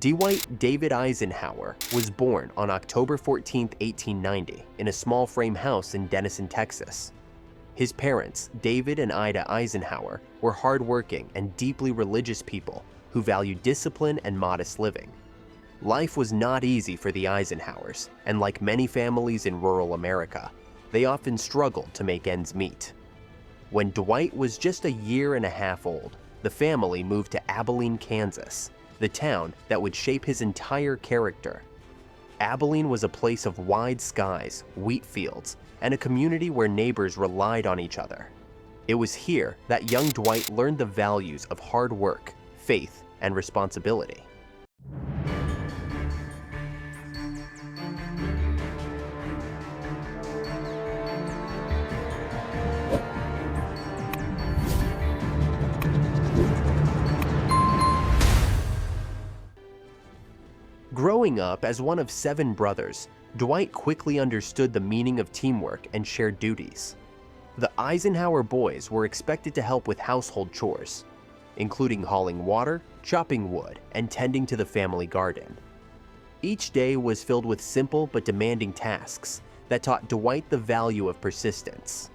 Dwight David Eisenhower was born on October 14, 1890, in a small frame house in Denison, Texas. His parents, David and Ida Eisenhower, were hardworking and deeply religious people who valued discipline and modest living. Life was not easy for the Eisenhowers, and like many families in rural America, they often struggled to make ends meet. When Dwight was just a year and a half old, the family moved to Abilene, Kansas, the town that would shape his entire character. Abilene was a place of wide skies, wheat fields, and a community where neighbors relied on each other. It was here that young Dwight learned the values of hard work, faith, and responsibility. Growing up as one of 7 brothers, Dwight quickly understood the meaning of teamwork and shared duties. The Eisenhower boys were expected to help with household chores, including hauling water, chopping wood, and tending to the family garden. Each day was filled with simple but demanding tasks that taught Dwight the value of persistence.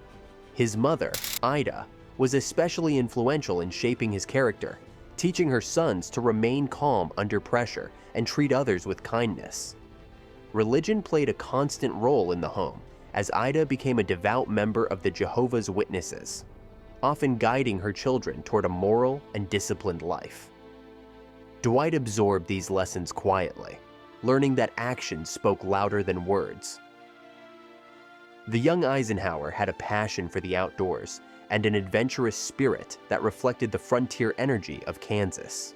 His mother, Ida, was especially influential in shaping his character, teaching her sons to remain calm under pressure and treat others with kindness. Religion played a constant role in the home, as Ida became a devout member of the Jehovah's Witnesses, often guiding her children toward a moral and disciplined life. Dwight absorbed these lessons quietly, learning that actions spoke louder than words. The young Eisenhower had a passion for the outdoors and an adventurous spirit that reflected the frontier energy of Kansas.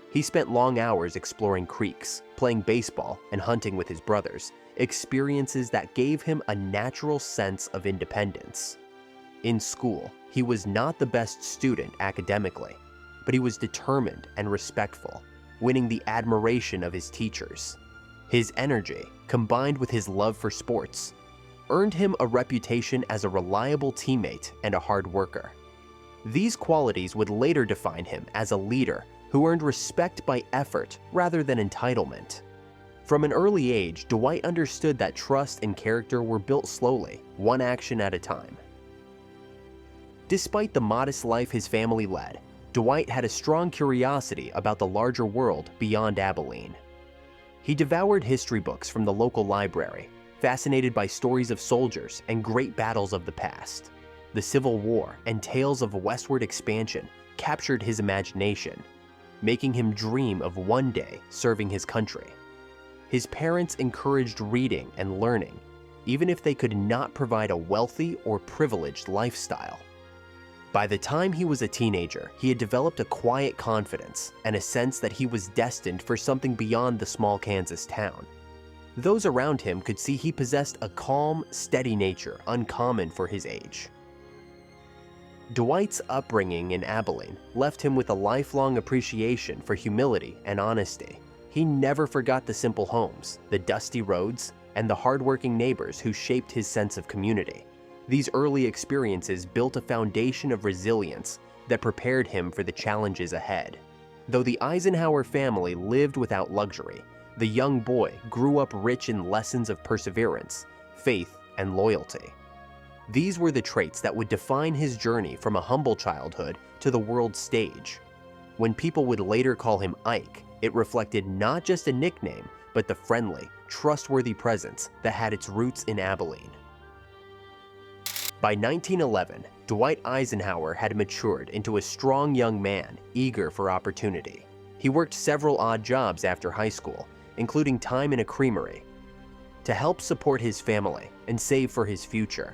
He spent long hours exploring creeks, playing baseball, and hunting with his brothers, experiences that gave him a natural sense of independence. In school, he was not the best student academically, but he was determined and respectful, winning the admiration of his teachers. His energy, combined with his love for sports, earned him a reputation as a reliable teammate and a hard worker. These qualities would later define him as a leader who earned respect by effort rather than entitlement. From an early age, Dwight understood that trust and character were built slowly, one action at a time. Despite the modest life his family led, Dwight had a strong curiosity about the larger world beyond Abilene. He devoured history books from the local library, fascinated by stories of soldiers and great battles of the past. The Civil War and tales of westward expansion captured his imagination, making him dream of one day serving his country. His parents encouraged reading and learning, even if they could not provide a wealthy or privileged lifestyle. By the time he was a teenager, he had developed a quiet confidence and a sense that he was destined for something beyond the small Kansas town. Those around him could see he possessed a calm, steady nature uncommon for his age. Dwight's upbringing in Abilene left him with a lifelong appreciation for humility and honesty. He never forgot the simple homes, the dusty roads, and the hardworking neighbors who shaped his sense of community. These early experiences built a foundation of resilience that prepared him for the challenges ahead. Though the Eisenhower family lived without luxury, the young boy grew up rich in lessons of perseverance, faith, and loyalty. These were the traits that would define his journey from a humble childhood to the world stage. When people would later call him Ike, it reflected not just a nickname, but the friendly, trustworthy presence that had its roots in Abilene. By 1911, Dwight Eisenhower had matured into a strong young man, eager for opportunity. He worked several odd jobs after high school, including time in a creamery, to help support his family and save for his future.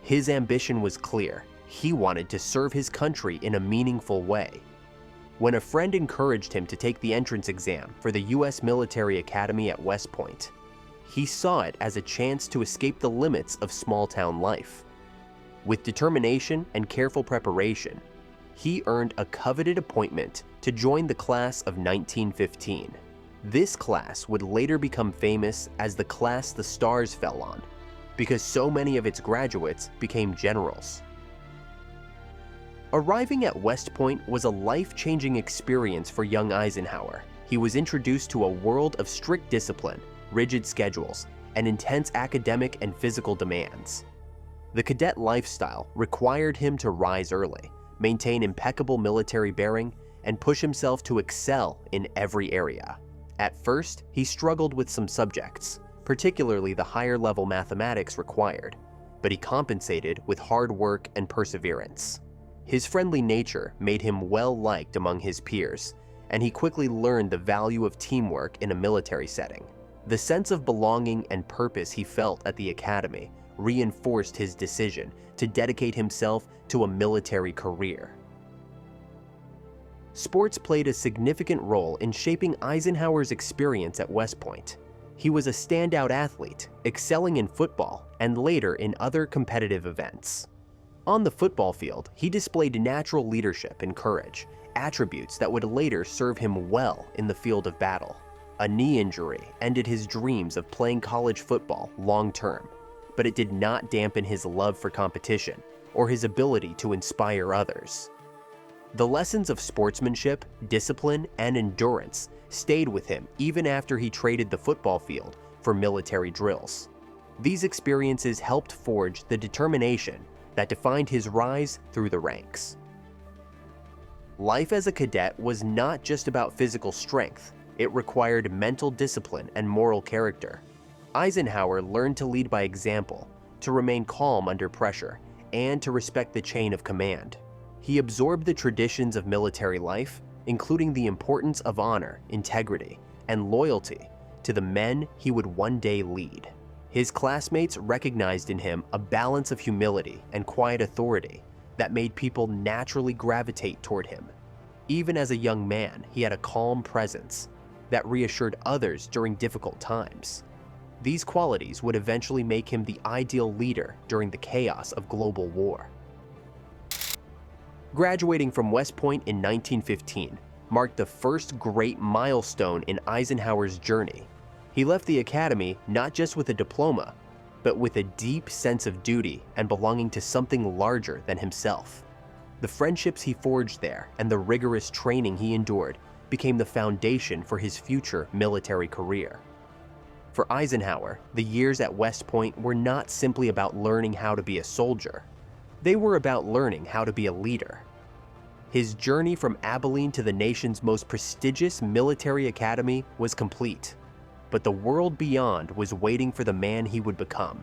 His ambition was clear. He wanted to serve his country in a meaningful way. When a friend encouraged him to take the entrance exam for the U.S. Military Academy at West Point, he saw it as a chance to escape the limits of small-town life. With determination and careful preparation, he earned a coveted appointment to join the class of 1915. This class would later become famous as the class the stars fell on, because so many of its graduates became generals. Arriving at West Point was a life-changing experience for young Eisenhower. he was introduced to a world of strict discipline, rigid schedules, and intense academic and physical demands. The cadet lifestyle required him to rise early, maintain impeccable military bearing, and push himself to excel in every area. At first, he struggled with some subjects, particularly the higher-level mathematics required, but he compensated with hard work and perseverance. His friendly nature made him well-liked among his peers, and he quickly learned the value of teamwork in a military setting. The sense of belonging and purpose he felt at the academy reinforced his decision to dedicate himself to a military career. Sports played a significant role in shaping Eisenhower's experience at West Point. He was a standout athlete, excelling in football and later in other competitive events. On the football field, he displayed natural leadership and courage, attributes that would later serve him well in the field of battle. A knee injury ended his dreams of playing college football long-term, but it did not dampen his love for competition or his ability to inspire others. The lessons of sportsmanship, discipline, and endurance stayed with him even after he traded the football field for military drills. These experiences helped forge the determination that defined his rise through the ranks. Life as a cadet was not just about physical strength. It required mental discipline and moral character. Eisenhower learned to lead by example, to remain calm under pressure, and to respect the chain of command. He absorbed the traditions of military life, including the importance of honor, integrity, and loyalty to the men he would one day lead. His classmates recognized in him a balance of humility and quiet authority that made people naturally gravitate toward him. Even as a young man, he had a calm presence that reassured others during difficult times. These qualities would eventually make him the ideal leader during the chaos of global war. Graduating from West Point in 1915 marked the first great milestone in Eisenhower's journey. He left the academy not just with a diploma, but with a deep sense of duty and belonging to something larger than himself. The friendships he forged there and the rigorous training he endured became the foundation for his future military career. For Eisenhower, the years at West Point were not simply about learning how to be a soldier. They were about learning how to be a leader. His journey from Abilene to the nation's most prestigious military academy was complete, but the world beyond was waiting for the man he would become.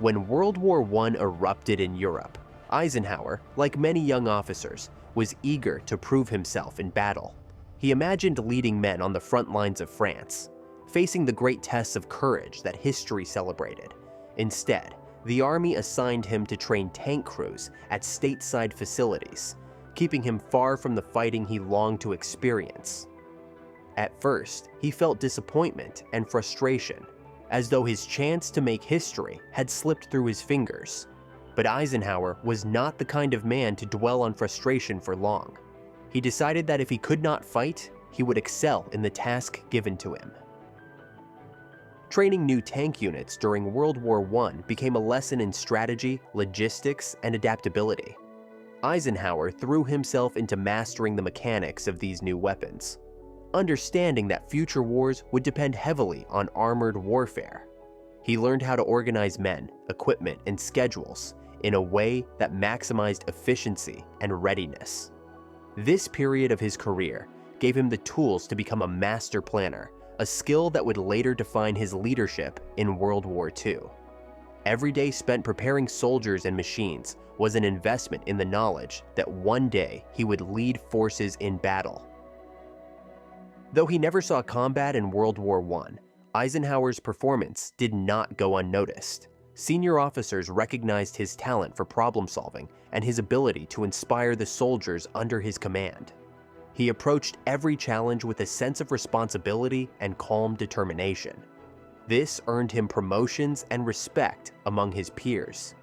When World War I erupted in Europe, Eisenhower, like many young officers, was eager to prove himself in battle. He imagined leading men on the front lines of France, facing the great tests of courage that history celebrated. Instead, the Army assigned him to train tank crews at stateside facilities, keeping him far from the fighting he longed to experience. At first, he felt disappointment and frustration, as though his chance to make history had slipped through his fingers. But Eisenhower was not the kind of man to dwell on frustration for long. He decided that if he could not fight, he would excel in the task given to him. Training new tank units during World War I became a lesson in strategy, logistics, and adaptability. Eisenhower threw himself into mastering the mechanics of these new weapons, understanding that future wars would depend heavily on armored warfare. He learned how to organize men, equipment, and schedules in a way that maximized efficiency and readiness. This period of his career gave him the tools to become a master planner, a skill that would later define his leadership in World War II. Every day spent preparing soldiers and machines was an investment in the knowledge that one day he would lead forces in battle. Though he never saw combat in World War I, Eisenhower's performance did not go unnoticed. Senior officers recognized his talent for problem solving and his ability to inspire the soldiers under his command. He approached every challenge with a sense of responsibility and calm determination. This earned him promotions and respect among his peers,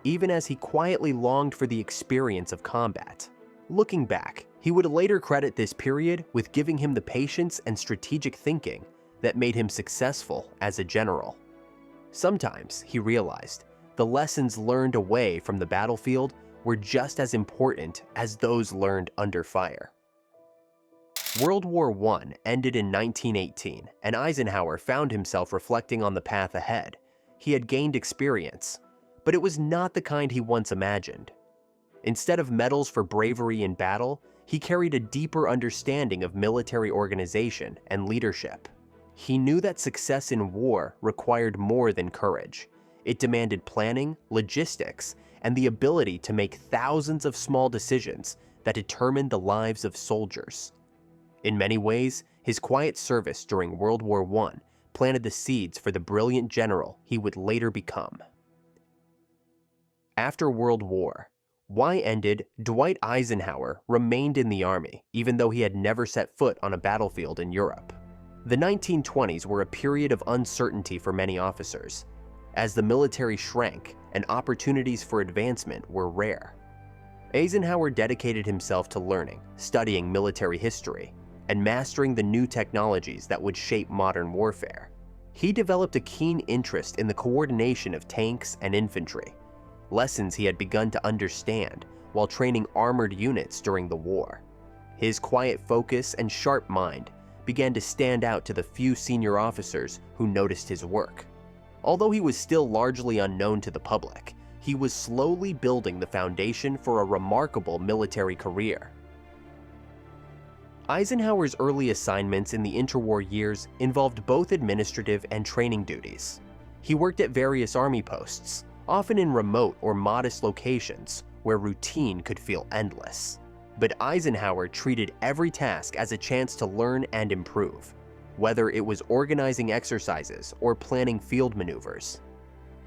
even as he quietly longed for the experience of combat. Looking back, he would later credit this period with giving him the patience and strategic thinking that made him successful as a general. Sometimes, he realized, the lessons learned away from the battlefield were just as important as those learned under fire. World War I ended in 1918, and Eisenhower found himself reflecting on the path ahead. He had gained experience, but it was not the kind he once imagined. Instead of medals for bravery in battle, he carried a deeper understanding of military organization and leadership. He knew that success in war required more than courage. It demanded planning, logistics, and the ability to make thousands of small decisions that determined the lives of soldiers. In many ways, his quiet service during World War I planted the seeds for the brilliant general he would later become. After World War I ended, Dwight Eisenhower remained in the Army, even though he had never set foot on a battlefield in Europe. The 1920s were a period of uncertainty for many officers, as the military shrank and opportunities for advancement were rare. Eisenhower dedicated himself to learning, studying military history, and mastering the new technologies that would shape modern warfare. He developed a keen interest in the coordination of tanks and infantry, lessons he had begun to understand while training armored units during the war. His quiet focus and sharp mind began to stand out to the few senior officers who noticed his work. Although he was still largely unknown to the public, he was slowly building the foundation for a remarkable military career. Eisenhower's early assignments in the interwar years involved both administrative and training duties. He worked at various army posts, often in remote or modest locations where routine could feel endless. But Eisenhower treated every task as a chance to learn and improve, whether it was organizing exercises or planning field maneuvers.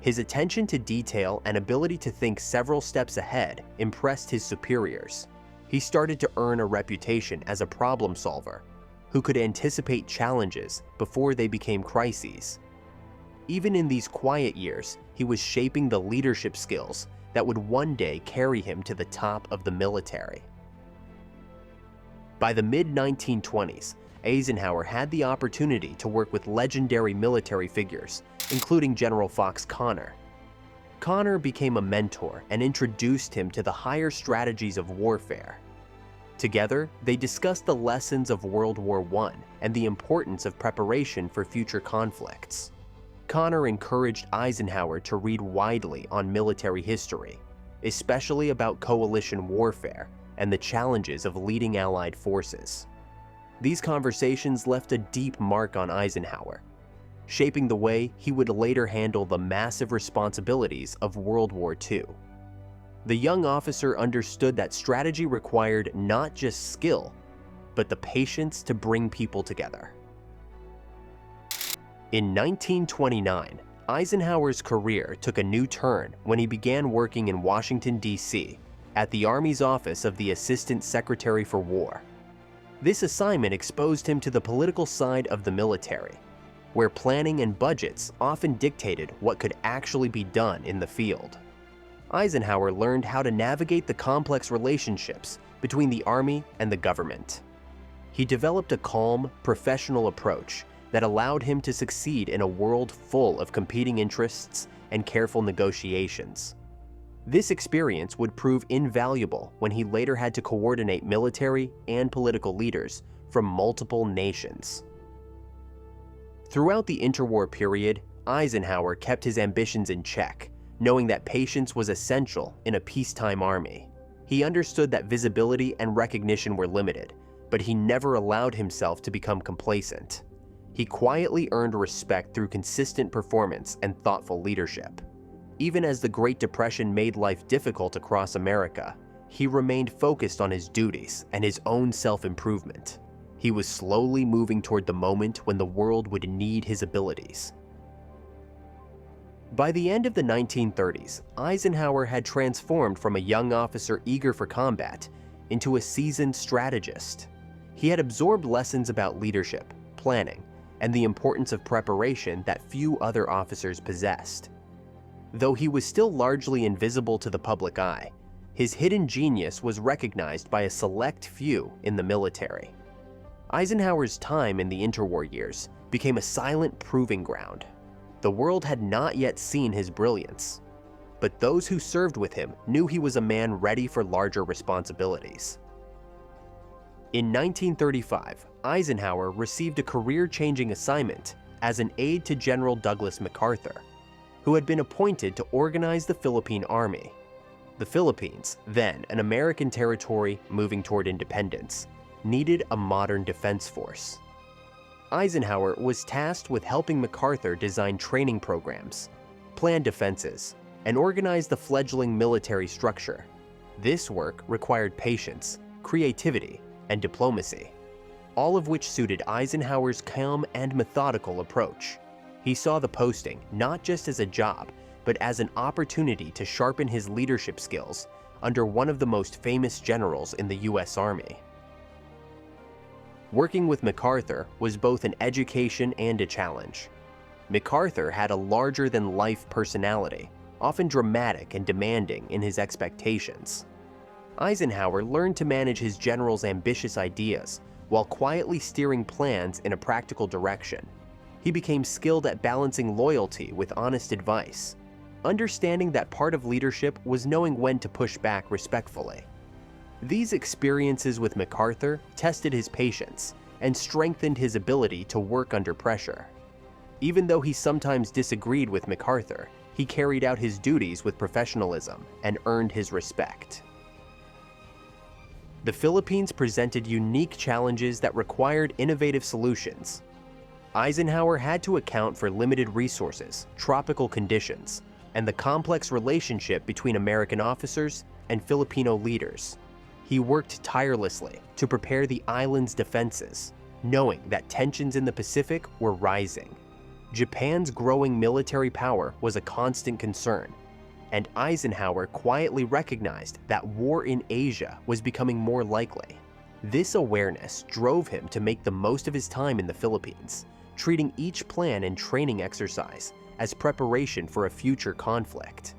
His attention to detail and ability to think several steps ahead impressed his superiors. He started to earn a reputation as a problem solver who could anticipate challenges before they became crises. Even in these quiet years, he was shaping the leadership skills that would one day carry him to the top of the military. By the mid-1920s, Eisenhower had the opportunity to work with legendary military figures, including General Fox Connor. Connor became a mentor and introduced him to the higher strategies of warfare. Together, they discussed the lessons of World War I and the importance of preparation for future conflicts. Connor encouraged Eisenhower to read widely on military history, especially about coalition warfare and the challenges of leading Allied forces. These conversations left a deep mark on Eisenhower, shaping the way he would later handle the massive responsibilities of World War II. The young officer understood that strategy required not just skill, but the patience to bring people together. In 1929, Eisenhower's career took a new turn when he began working in Washington, D.C., at the Army's Office of the Assistant Secretary for War. This assignment exposed him to the political side of the military, where planning and budgets often dictated what could actually be done in the field. Eisenhower learned how to navigate the complex relationships between the Army and the government. He developed a calm, professional approach that allowed him to succeed in a world full of competing interests and careful negotiations. This experience would prove invaluable when he later had to coordinate military and political leaders from multiple nations. Throughout the interwar period, Eisenhower kept his ambitions in check, knowing that patience was essential in a peacetime army. He understood that visibility and recognition were limited, but he never allowed himself to become complacent. He quietly earned respect through consistent performance and thoughtful leadership. Even as the Great Depression made life difficult across America, he remained focused on his duties and his own self-improvement. He was slowly moving toward the moment when the world would need his abilities. By the end of the 1930s, Eisenhower had transformed from a young officer eager for combat into a seasoned strategist. He had absorbed lessons about leadership, planning, and the importance of preparation that few other officers possessed. Though he was still largely invisible to the public eye, his hidden genius was recognized by a select few in the military. Eisenhower's time in the interwar years became a silent proving ground. The world had not yet seen his brilliance, but those who served with him knew he was a man ready for larger responsibilities. In 1935, Eisenhower received a career-changing assignment as an aide to General Douglas MacArthur, who had been appointed to organize the Philippine Army. The Philippines, then an American territory moving toward independence, needed a modern defense force. Eisenhower was tasked with helping MacArthur design training programs, plan defenses, and organize the fledgling military structure. This work required patience, creativity, and diplomacy, all of which suited Eisenhower's calm and methodical approach. He saw the posting not just as a job, but as an opportunity to sharpen his leadership skills under one of the most famous generals in the U.S. Army. Working with MacArthur was both an education and a challenge. MacArthur had a larger-than-life personality, often dramatic and demanding in his expectations. Eisenhower learned to manage his general's ambitious ideas while quietly steering plans in a practical direction. He became skilled at balancing loyalty with honest advice, understanding that part of leadership was knowing when to push back respectfully. These experiences with MacArthur tested his patience and strengthened his ability to work under pressure. Even though he sometimes disagreed with MacArthur, he carried out his duties with professionalism and earned his respect. The Philippines presented unique challenges that required innovative solutions. Eisenhower had to account for limited resources, tropical conditions, and the complex relationship between American officers and Filipino leaders. He worked tirelessly to prepare the island's defenses, knowing that tensions in the Pacific were rising. Japan's growing military power was a constant concern, and Eisenhower quietly recognized that war in Asia was becoming more likely. This awareness drove him to make the most of his time in the Philippines, treating each plan and training exercise as preparation for a future conflict.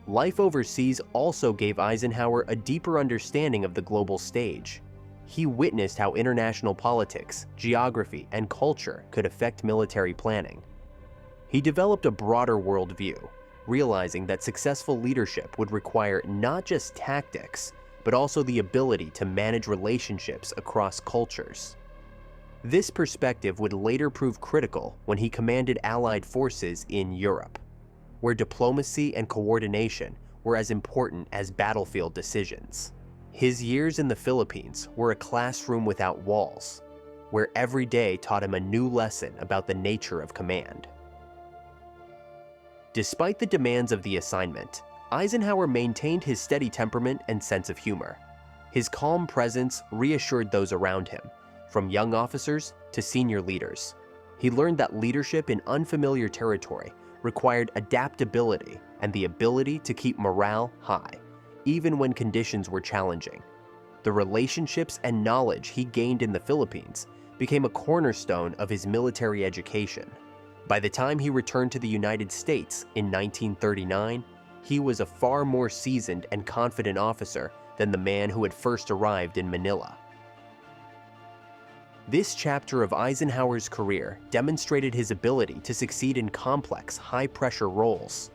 Life overseas also gave Eisenhower a deeper understanding of the global stage. He witnessed how international politics, geography, and culture could affect military planning. He developed a broader worldview, realizing that successful leadership would require not just tactics, but also the ability to manage relationships across cultures. This perspective would later prove critical when he commanded Allied forces in Europe, where diplomacy and coordination were as important as battlefield decisions. His years in the Philippines were a classroom without walls, where every day taught him a new lesson about the nature of command. Despite the demands of the assignment, Eisenhower maintained his steady temperament and sense of humor. His calm presence reassured those around him, from young officers to senior leaders. He learned that leadership in unfamiliar territory required adaptability and the ability to keep morale high, even when conditions were challenging. The relationships and knowledge he gained in the Philippines became a cornerstone of his military education. By the time he returned to the United States in 1939, he was a far more seasoned and confident officer than the man who had first arrived in Manila. This chapter of Eisenhower's career demonstrated his ability to succeed in complex, high-pressure roles.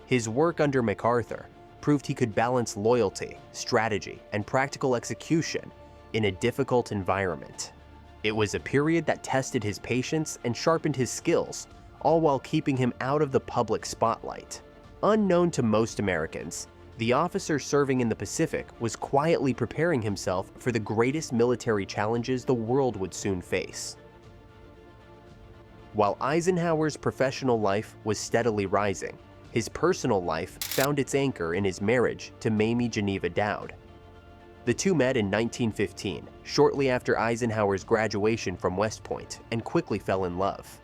His work under MacArthur proved he could balance loyalty, strategy, and practical execution in a difficult environment. It was a period that tested his patience and sharpened his skills, all while keeping him out of the public spotlight. Unknown to most Americans, the officer serving in the Pacific was quietly preparing himself for the greatest military challenges the world would soon face. While Eisenhower's professional life was steadily rising, his personal life found its anchor in his marriage to Mamie Geneva Dowd. The two met in 1915, shortly after Eisenhower's graduation from West Point, and quickly fell in love.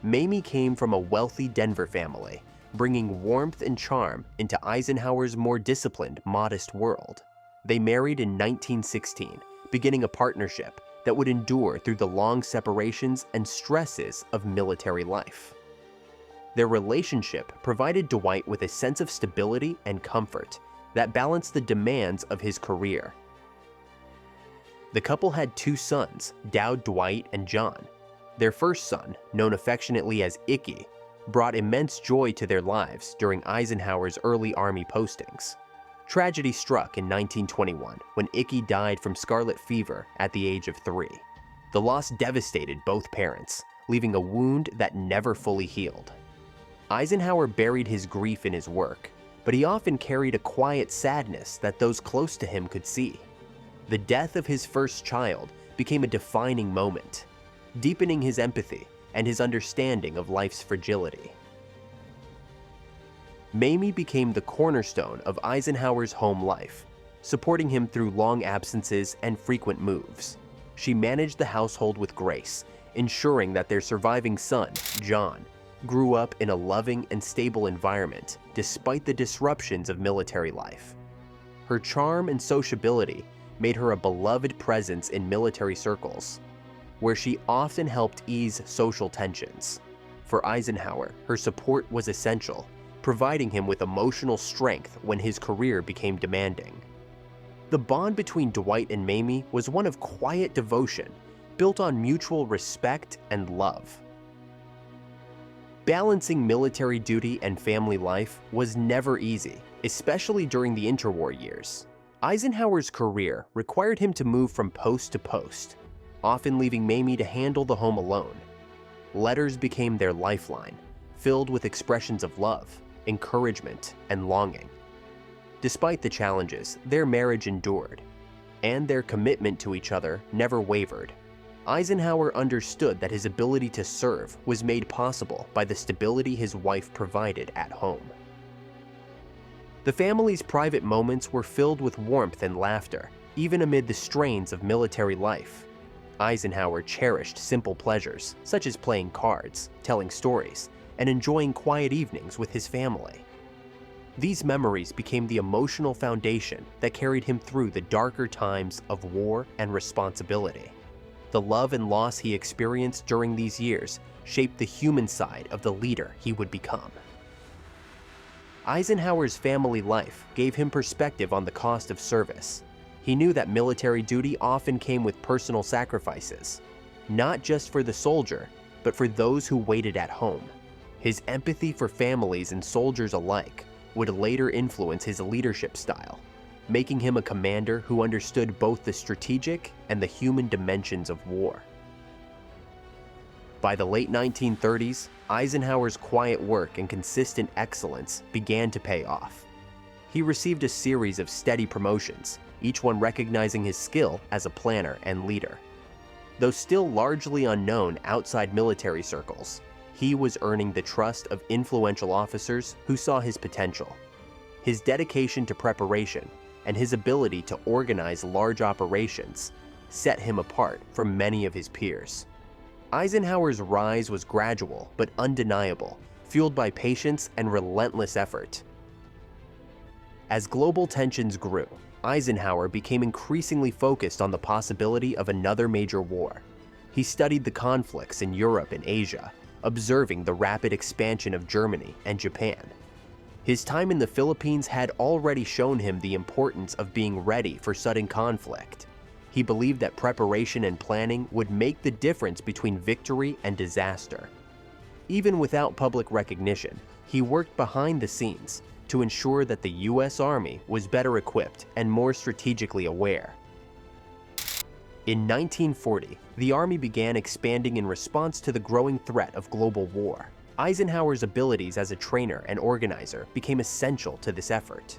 Mamie came from a wealthy Denver family, bringing warmth and charm into Eisenhower's more disciplined, modest world. They married in 1916, beginning a partnership that would endure through the long separations and stresses of military life. Their relationship provided Dwight with a sense of stability and comfort that balanced the demands of his career. The couple had two sons, Dowd Dwight and John. Their first son, known affectionately as Icky, brought immense joy to their lives during Eisenhower's early Army postings. Tragedy struck in 1921 when Icky died from scarlet fever at the age of 3. The loss devastated both parents, leaving a wound that never fully healed. Eisenhower buried his grief in his work, but he often carried a quiet sadness that those close to him could see. The death of his first child became a defining moment, deepening his empathy and his understanding of life's fragility. Mamie became the cornerstone of Eisenhower's home life, supporting him through long absences and frequent moves. She managed the household with grace, ensuring that their surviving son, John, grew up in a loving and stable environment despite the disruptions of military life. Her charm and sociability made her a beloved presence in military circles, where she often helped ease social tensions. For Eisenhower, her support was essential, providing him with emotional strength when his career became demanding. The bond between Dwight and Mamie was one of quiet devotion, built on mutual respect and love. Balancing military duty and family life was never easy, especially during the interwar years. Eisenhower's career required him to move from post to post, often leaving Mamie to handle the home alone. Letters became their lifeline, filled with expressions of love, encouragement, and longing. Despite the challenges, their marriage endured, and their commitment to each other never wavered. Eisenhower understood that his ability to serve was made possible by the stability his wife provided at home. The family's private moments were filled with warmth and laughter, even amid the strains of military life. Eisenhower cherished simple pleasures, such as playing cards, telling stories, and enjoying quiet evenings with his family. These memories became the emotional foundation that carried him through the darker times of war and responsibility. The love and loss he experienced during these years shaped the human side of the leader he would become. Eisenhower's family life gave him perspective on the cost of service. He knew that military duty often came with personal sacrifices, not just for the soldier, but for those who waited at home. His empathy for families and soldiers alike would later influence his leadership style, making him a commander who understood both the strategic and the human dimensions of war. By the late 1930s, Eisenhower's quiet work and consistent excellence began to pay off. He received a series of steady promotions, each one recognizing his skill as a planner and leader. Though still largely unknown outside military circles, he was earning the trust of influential officers who saw his potential. His dedication to preparation and his ability to organize large operations set him apart from many of his peers. Eisenhower's rise was gradual but undeniable, fueled by patience and relentless effort. As global tensions grew, Eisenhower became increasingly focused on the possibility of another major war. He studied the conflicts in Europe and Asia, observing the rapid expansion of Germany and Japan. His time in the Philippines had already shown him the importance of being ready for sudden conflict. He believed that preparation and planning would make the difference between victory and disaster. Even without public recognition, he worked behind the scenes to ensure that the U.S. Army was better equipped and more strategically aware. In 1940, the Army began expanding in response to the growing threat of global war. Eisenhower's abilities as a trainer and organizer became essential to this effort.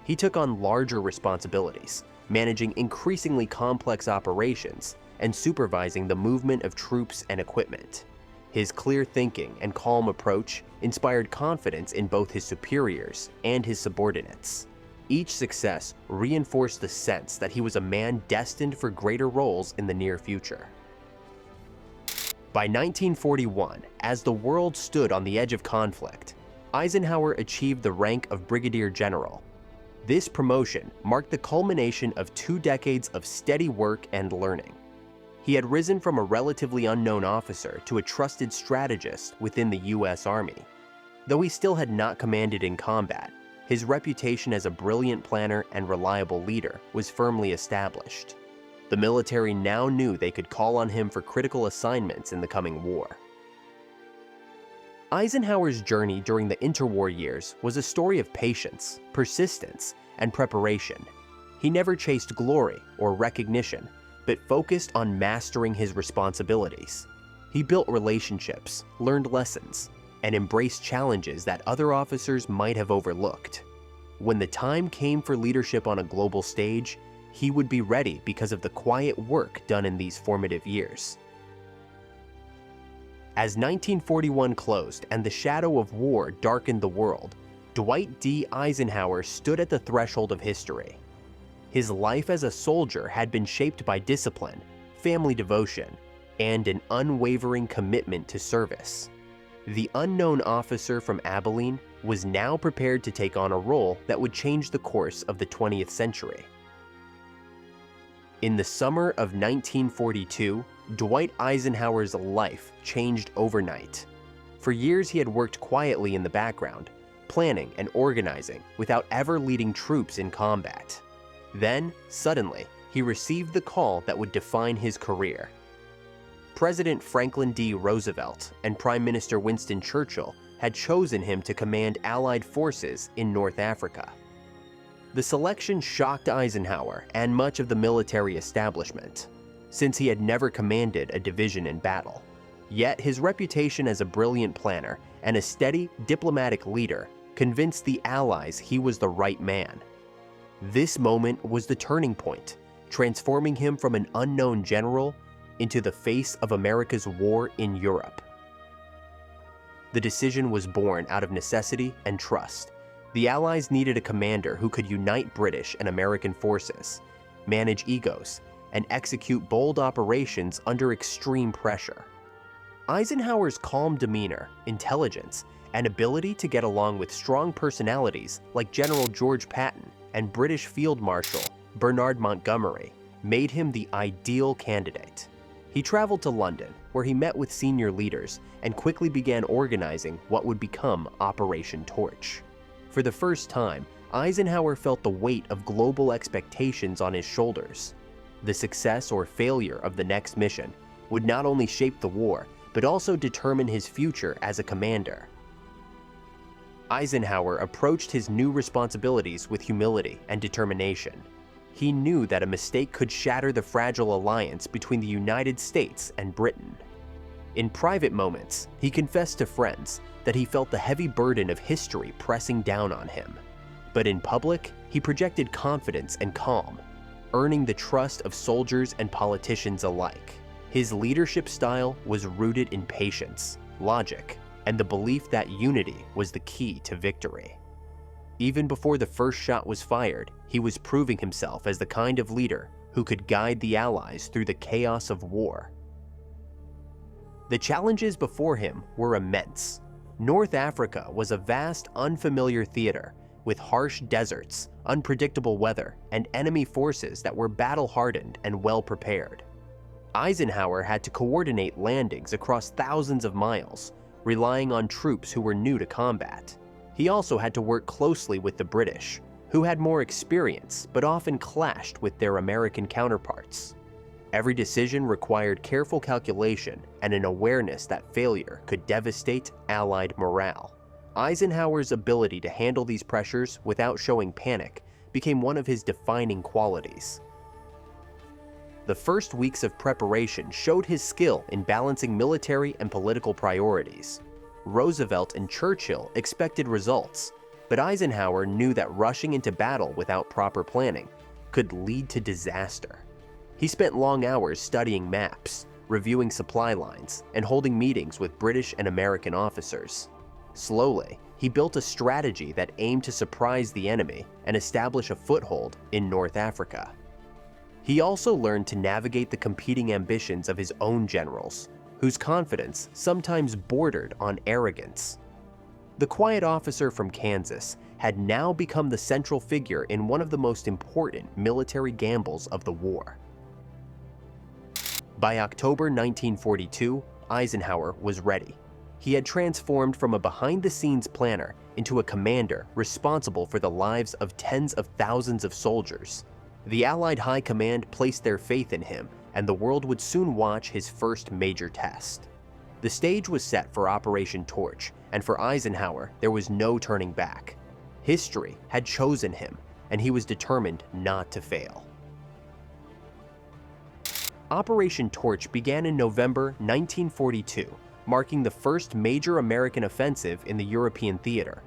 He took on larger responsibilities, managing increasingly complex operations and supervising the movement of troops and equipment. His clear thinking and calm approach inspired confidence in both his superiors and his subordinates. Each success reinforced the sense that he was a man destined for greater roles in the near future. By 1941, as the world stood on the edge of conflict, Eisenhower achieved the rank of brigadier general. This promotion marked the culmination of 2 decades of steady work and learning. He had risen from a relatively unknown officer to a trusted strategist within the U.S. Army. Though he still had not commanded in combat, his reputation as a brilliant planner and reliable leader was firmly established. The military now knew they could call on him for critical assignments in the coming war. Eisenhower's journey during the interwar years was a story of patience, persistence, and preparation. He never chased glory or recognition, but focused on mastering his responsibilities. He built relationships, learned lessons, and embraced challenges that other officers might have overlooked. When the time came for leadership on a global stage, he would be ready because of the quiet work done in these formative years. As 1941 closed and the shadow of war darkened the world, Dwight D. Eisenhower stood at the threshold of history. His life as a soldier had been shaped by discipline, family devotion, and an unwavering commitment to service. The unknown officer from Abilene was now prepared to take on a role that would change the course of the 20th century. In the summer of 1942, Dwight Eisenhower's life changed overnight. For years he had worked quietly in the background, planning and organizing without ever leading troops in combat. Then, suddenly, he received the call that would define his career. President Franklin D. Roosevelt and Prime Minister Winston Churchill had chosen him to command Allied forces in North Africa. The selection shocked Eisenhower and much of the military establishment, since he had never commanded a division in battle. Yet his reputation as a brilliant planner and a steady diplomatic leader convinced the Allies he was the right man. This moment was the turning point, transforming him from an unknown general into the face of America's war in Europe. The decision was born out of necessity and trust. The Allies needed a commander who could unite British and American forces, manage egos, and execute bold operations under extreme pressure. Eisenhower's calm demeanor, intelligence, and ability to get along with strong personalities like General George Patton and British Field Marshal Bernard Montgomery made him the ideal candidate. He traveled to London, where he met with senior leaders and quickly began organizing what would become Operation Torch. For the first time, Eisenhower felt the weight of global expectations on his shoulders. The success or failure of the next mission would not only shape the war, but also determine his future as a commander. Eisenhower approached his new responsibilities with humility and determination. He knew that a mistake could shatter the fragile alliance between the United States and Britain. In private moments, he confessed to friends that he felt the heavy burden of history pressing down on him. But in public, he projected confidence and calm, earning the trust of soldiers and politicians alike. His leadership style was rooted in patience, logic, and the belief that unity was the key to victory. Even before the first shot was fired, he was proving himself as the kind of leader who could guide the Allies through the chaos of war. The challenges before him were immense. North Africa was a vast, unfamiliar theater with harsh deserts, unpredictable weather, and enemy forces that were battle-hardened and well-prepared. Eisenhower had to coordinate landings across thousands of miles, relying on troops who were new to combat. He also had to work closely with the British, who had more experience but often clashed with their American counterparts. Every decision required careful calculation and an awareness that failure could devastate Allied morale. Eisenhower's ability to handle these pressures without showing panic became one of his defining qualities. The first weeks of preparation showed his skill in balancing military and political priorities. Roosevelt and Churchill expected results, but Eisenhower knew that rushing into battle without proper planning could lead to disaster. He spent long hours studying maps, reviewing supply lines, and holding meetings with British and American officers. Slowly, he built a strategy that aimed to surprise the enemy and establish a foothold in North Africa. He also learned to navigate the competing ambitions of his own generals, whose confidence sometimes bordered on arrogance. The quiet officer from Kansas had now become the central figure in one of the most important military gambles of the war. By October 1942, Eisenhower was ready. He had transformed from a behind-the-scenes planner into a commander responsible for the lives of tens of thousands of soldiers. The Allied High Command placed their faith in him, and the world would soon watch his first major test. The stage was set for Operation Torch, and for Eisenhower, there was no turning back. History had chosen him, and he was determined not to fail. Operation Torch began in November 1942, marking the first major American offensive in the European theater.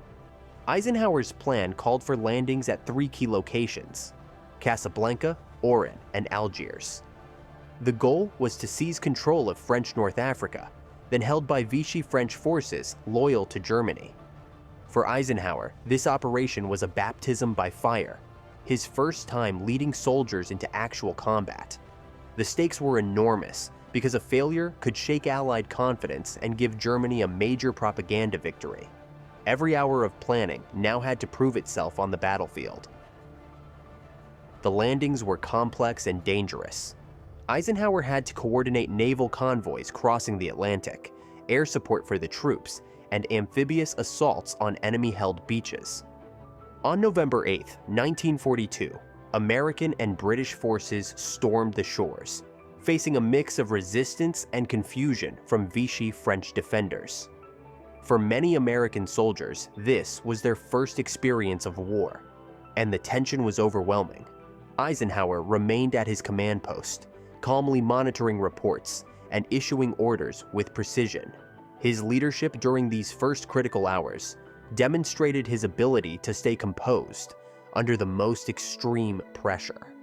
Eisenhower's plan called for landings at 3 key locations: Casablanca, Oran, and Algiers. The goal was to seize control of French North Africa, then held by Vichy French forces loyal to Germany. For Eisenhower, this operation was a baptism by fire, his first time leading soldiers into actual combat. The stakes were enormous because a failure could shake Allied confidence and give Germany a major propaganda victory. Every hour of planning now had to prove itself on the battlefield. The landings were complex and dangerous. Eisenhower had to coordinate naval convoys crossing the Atlantic, air support for the troops, and amphibious assaults on enemy-held beaches. On November 8, 1942, American and British forces stormed the shores, facing a mix of resistance and confusion from Vichy French defenders. For many American soldiers, this was their first experience of war, and the tension was overwhelming. Eisenhower remained at his command post, calmly monitoring reports and issuing orders with precision. His leadership during these first critical hours demonstrated his ability to stay composed under the most extreme pressure.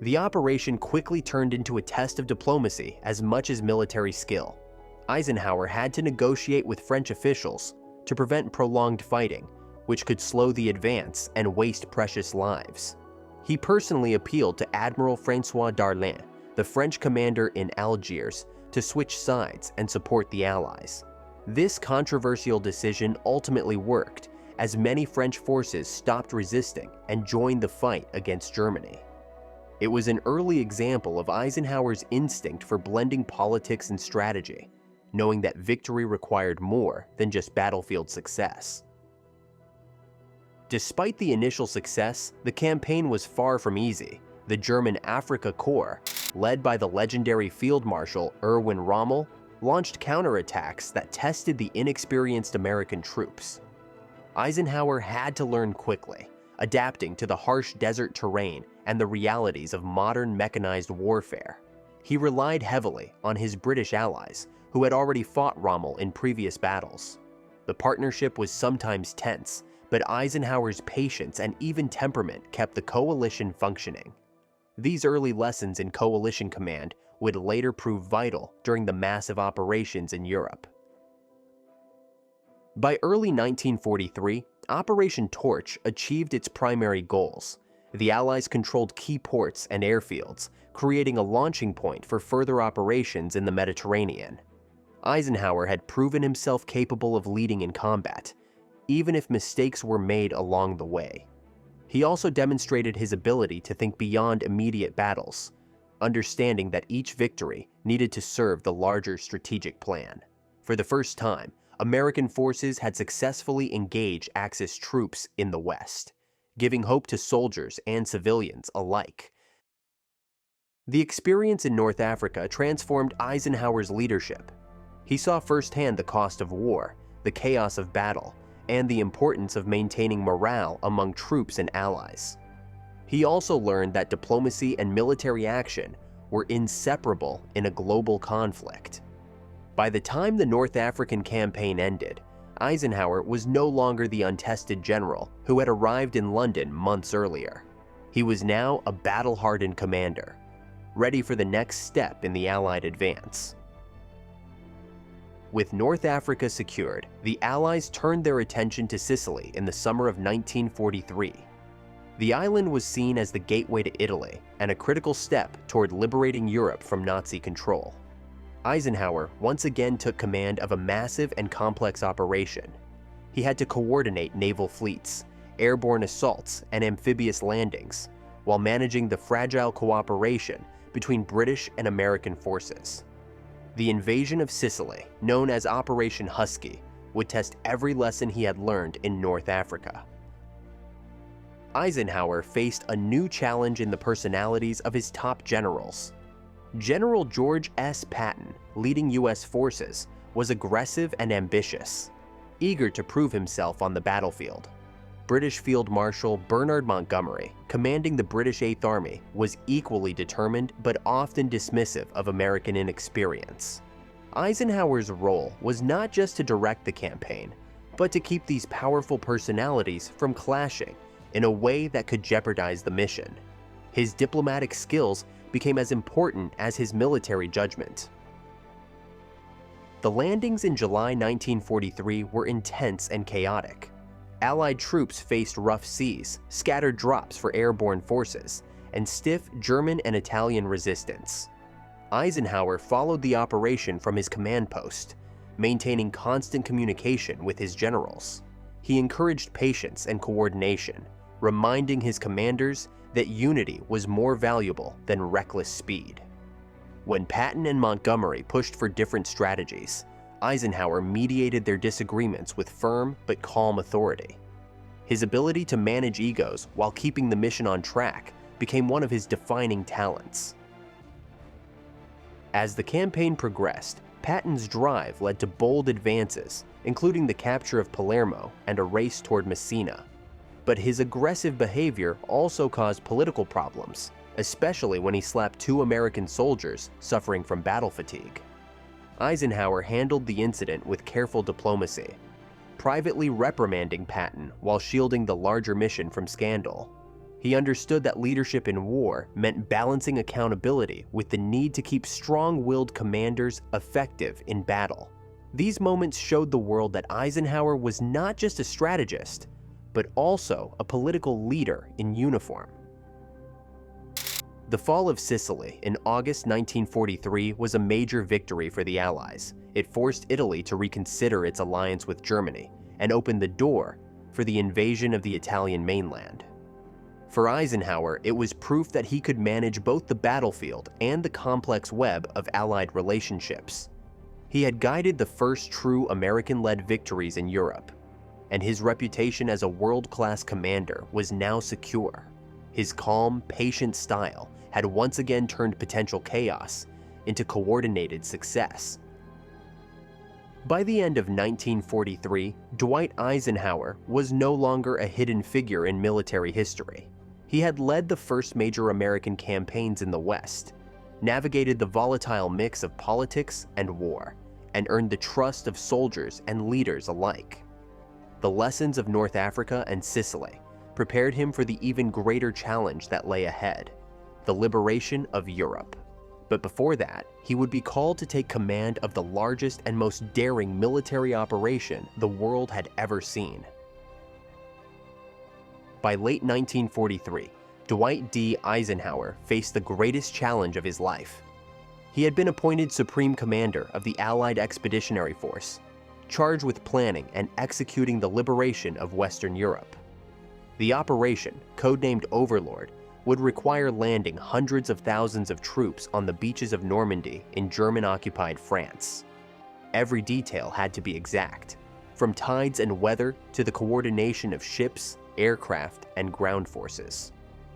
The operation quickly turned into a test of diplomacy as much as military skill. Eisenhower had to negotiate with French officials to prevent prolonged fighting, which could slow the advance and waste precious lives. He personally appealed to Admiral François Darlan, the French commander in Algiers, to switch sides and support the Allies. This controversial decision ultimately worked, as many French forces stopped resisting and joined the fight against Germany. It was an early example of Eisenhower's instinct for blending politics and strategy, knowing that victory required more than just battlefield success. Despite the initial success, the campaign was far from easy. The German Afrika Korps, led by the legendary Field Marshal Erwin Rommel, launched counterattacks that tested the inexperienced American troops. Eisenhower had to learn quickly, adapting to the harsh desert terrain and the realities of modern mechanized warfare. He relied heavily on his British allies, who had already fought Rommel in previous battles. The partnership was sometimes tense, but Eisenhower's patience and even temperament kept the coalition functioning. These early lessons in coalition command would later prove vital during the massive operations in Europe. By early 1943, Operation Torch achieved its primary goals. The Allies controlled key ports and airfields, creating a launching point for further operations in the Mediterranean. Eisenhower had proven himself capable of leading in combat, even if mistakes were made along the way. He also demonstrated his ability to think beyond immediate battles, understanding that each victory needed to serve the larger strategic plan. For the first time, American forces had successfully engaged Axis troops in the West, giving hope to soldiers and civilians alike. The experience in North Africa transformed Eisenhower's leadership. He saw firsthand the cost of war, the chaos of battle, and the importance of maintaining morale among troops and allies. He also learned that diplomacy and military action were inseparable in a global conflict. By the time the North African campaign ended, Eisenhower was no longer the untested general who had arrived in London months earlier. He was now a battle-hardened commander, ready for the next step in the Allied advance. With North Africa secured, the Allies turned their attention to Sicily in the summer of 1943. The island was seen as the gateway to Italy and a critical step toward liberating Europe from Nazi control. Eisenhower once again took command of a massive and complex operation. He had to coordinate naval fleets, airborne assaults, and amphibious landings, while managing the fragile cooperation between British and American forces. The invasion of Sicily, known as Operation Husky, would test every lesson he had learned in North Africa. Eisenhower faced a new challenge in the personalities of his top generals. General George S. Patton, leading U.S. forces, was aggressive and ambitious, eager to prove himself on the battlefield. British Field Marshal Bernard Montgomery, commanding the British Eighth Army, was equally determined but often dismissive of American inexperience. Eisenhower's role was not just to direct the campaign, but to keep these powerful personalities from clashing in a way that could jeopardize the mission. His diplomatic skills became as important as his military judgment. The landings in July 1943 were intense and chaotic. Allied troops faced rough seas, scattered drops for airborne forces, and stiff German and Italian resistance. Eisenhower followed the operation from his command post, maintaining constant communication with his generals. He encouraged patience and coordination, reminding his commanders that unity was more valuable than reckless speed. When Patton and Montgomery pushed for different strategies, Eisenhower mediated their disagreements with firm but calm authority. His ability to manage egos while keeping the mission on track became one of his defining talents. As the campaign progressed, Patton's drive led to bold advances, including the capture of Palermo and a race toward Messina. But his aggressive behavior also caused political problems, especially when he slapped 2 American soldiers suffering from battle fatigue. Eisenhower handled the incident with careful diplomacy, privately reprimanding Patton while shielding the larger mission from scandal. He understood that leadership in war meant balancing accountability with the need to keep strong-willed commanders effective in battle. These moments showed the world that Eisenhower was not just a strategist, but also a political leader in uniform. The fall of Sicily in August 1943 was a major victory for the Allies. It forced Italy to reconsider its alliance with Germany and opened the door for the invasion of the Italian mainland. For Eisenhower, it was proof that he could manage both the battlefield and the complex web of Allied relationships. He had guided the first true American-led victories in Europe, and his reputation as a world-class commander was now secure. His calm, patient style had once again turned potential chaos into coordinated success. By the end of 1943, Dwight Eisenhower was no longer a hidden figure in military history. He had led the first major American campaigns in the West, navigated the volatile mix of politics and war, and earned the trust of soldiers and leaders alike. The lessons of North Africa and Sicily prepared him for the even greater challenge that lay ahead, the liberation of Europe. But before that, he would be called to take command of the largest and most daring military operation the world had ever seen. By late 1943, Dwight D. Eisenhower faced the greatest challenge of his life. He had been appointed Supreme Commander of the Allied Expeditionary Force, charged with planning and executing the liberation of Western Europe. The operation, codenamed Overlord, would require landing hundreds of thousands of troops on the beaches of Normandy in German-occupied France. Every detail had to be exact, from tides and weather to the coordination of ships, aircraft, and ground forces.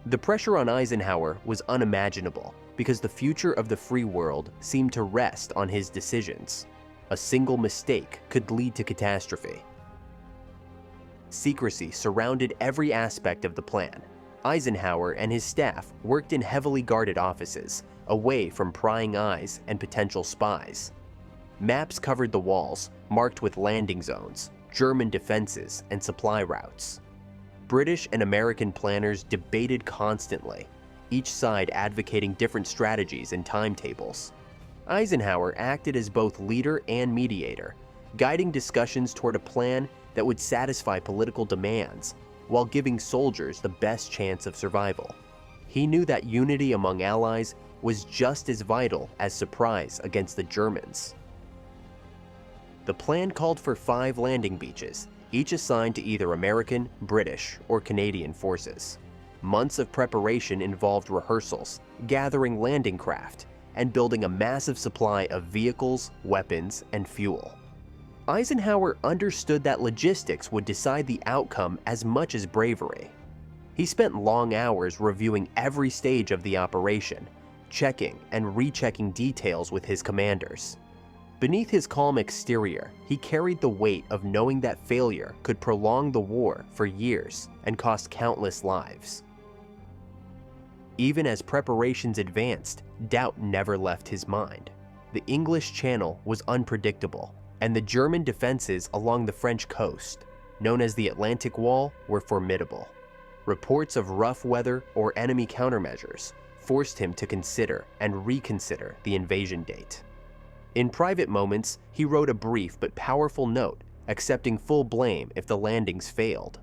The pressure on Eisenhower was unimaginable because the future of the free world seemed to rest on his decisions. A single mistake could lead to catastrophe. Secrecy surrounded every aspect of the plan. Eisenhower and his staff worked in heavily guarded offices, away from prying eyes and potential spies. Maps covered the walls, marked with landing zones, German defenses, and supply routes. British and American planners debated constantly, each side advocating different strategies and timetables. Eisenhower acted as both leader and mediator, guiding discussions toward a plan that would satisfy political demands while giving soldiers the best chance of survival. He knew that unity among allies was just as vital as surprise against the Germans. The plan called for 5 landing beaches, each assigned to either American, British, or Canadian forces. Months of preparation involved rehearsals, gathering landing craft, and building a massive supply of vehicles, weapons, and fuel. Eisenhower understood that logistics would decide the outcome as much as bravery. He spent long hours reviewing every stage of the operation, checking and rechecking details with his commanders. Beneath his calm exterior, he carried the weight of knowing that failure could prolong the war for years and cost countless lives. Even as preparations advanced, doubt never left his mind. The English Channel was unpredictable, and the German defenses along the French coast, known as the Atlantic Wall, were formidable. Reports of rough weather or enemy countermeasures forced him to consider and reconsider the invasion date. In private moments, he wrote a brief but powerful note, accepting full blame if the landings failed.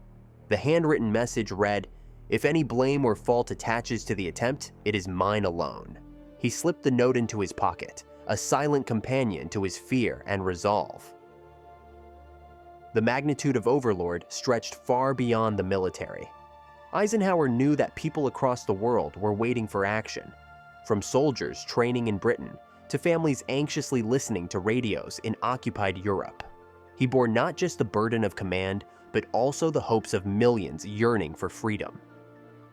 The handwritten message read, "If any blame or fault attaches to the attempt, it is mine alone." He slipped the note into his pocket, a silent companion to his fear and resolve. The magnitude of Overlord stretched far beyond the military. Eisenhower knew that people across the world were waiting for action, from soldiers training in Britain to families anxiously listening to radios in occupied Europe. He bore not just the burden of command, but also the hopes of millions yearning for freedom.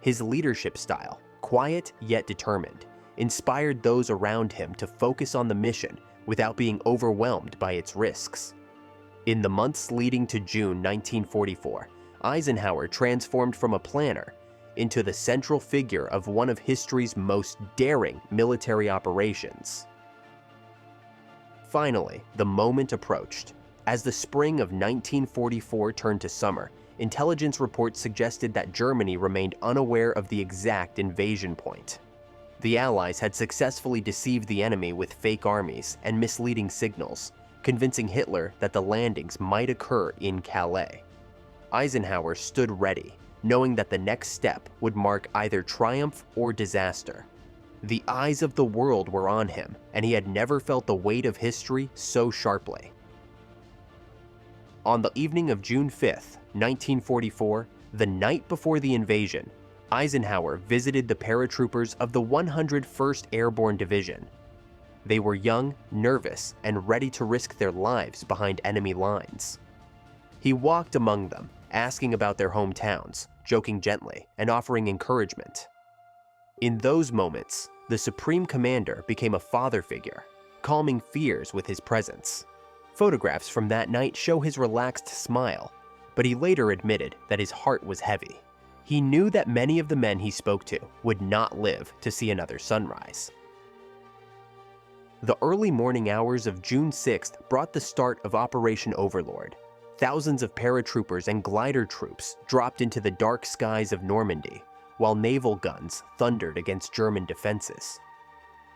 His leadership style, quiet yet determined, inspired those around him to focus on the mission without being overwhelmed by its risks. In the months leading to June 1944, Eisenhower transformed from a planner into the central figure of one of history's most daring military operations. Finally, the moment approached. As the spring of 1944 turned to summer, intelligence reports suggested that Germany remained unaware of the exact invasion point. The Allies had successfully deceived the enemy with fake armies and misleading signals, convincing Hitler that the landings might occur in Calais. Eisenhower stood ready, knowing that the next step would mark either triumph or disaster. The eyes of the world were on him, and he had never felt the weight of history so sharply. On the evening of June 5, 1944, the night before the invasion, Eisenhower visited the paratroopers of the 101st Airborne Division. They were young, nervous, and ready to risk their lives behind enemy lines. He walked among them, asking about their hometowns, joking gently, and offering encouragement. In those moments, the Supreme Commander became a father figure, calming fears with his presence. Photographs from that night show his relaxed smile, but he later admitted that his heart was heavy. He knew that many of the men he spoke to would not live to see another sunrise. The early morning hours of June 6th brought the start of Operation Overlord. Thousands of paratroopers and glider troops dropped into the dark skies of Normandy, while naval guns thundered against German defenses.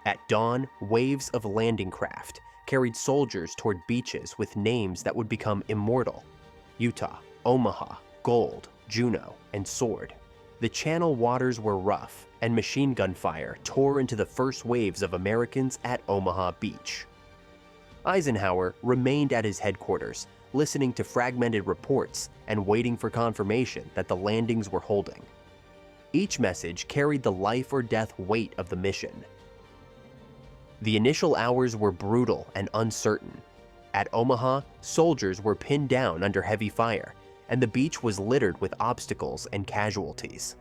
At dawn, waves of landing craft carried soldiers toward beaches with names that would become immortal: Utah, Omaha, Gold, Juno, and Sword. The Channel waters were rough, and machine gun fire tore into the first waves of Americans at Omaha Beach. Eisenhower remained at his headquarters, listening to fragmented reports and waiting for confirmation that the landings were holding. Each message carried the life or death weight of the mission. The initial hours were brutal and uncertain. At Omaha, soldiers were pinned down under heavy fire, and the beach was littered with obstacles and casualties.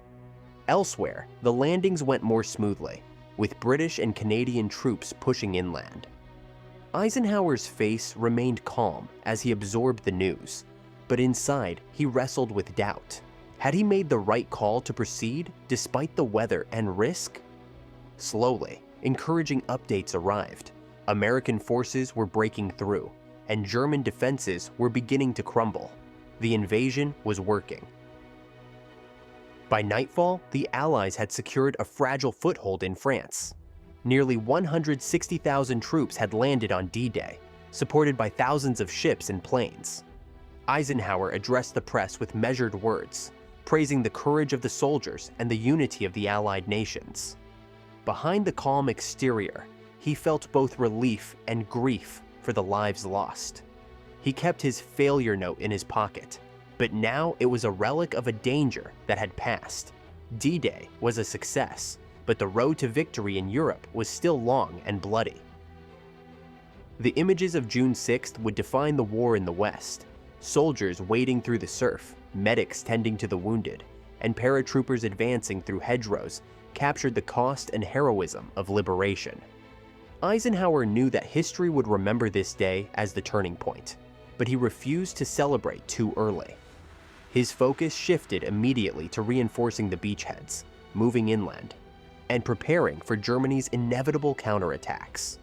Elsewhere, the landings went more smoothly, with British and Canadian troops pushing inland. Eisenhower's face remained calm as he absorbed the news, but inside he wrestled with doubt. Had he made the right call to proceed despite the weather and risk? Slowly, encouraging updates arrived. American forces were breaking through, and German defenses were beginning to crumble. The invasion was working. By nightfall, the Allies had secured a fragile foothold in France. Nearly 160,000 troops had landed on D-Day, supported by thousands of ships and planes. Eisenhower addressed the press with measured words, praising the courage of the soldiers and the unity of the Allied nations. Behind the calm exterior, he felt both relief and grief for the lives lost. He kept his failure note in his pocket, but now it was a relic of a danger that had passed. D-Day was a success, but the road to victory in Europe was still long and bloody. The images of June 6th would define the war in the West: soldiers wading through the surf, medics tending to the wounded, and paratroopers advancing through hedgerows captured the cost and heroism of liberation. Eisenhower knew that history would remember this day as the turning point, but he refused to celebrate too early. His focus shifted immediately to reinforcing the beachheads, moving inland, and preparing for Germany's inevitable counterattacks.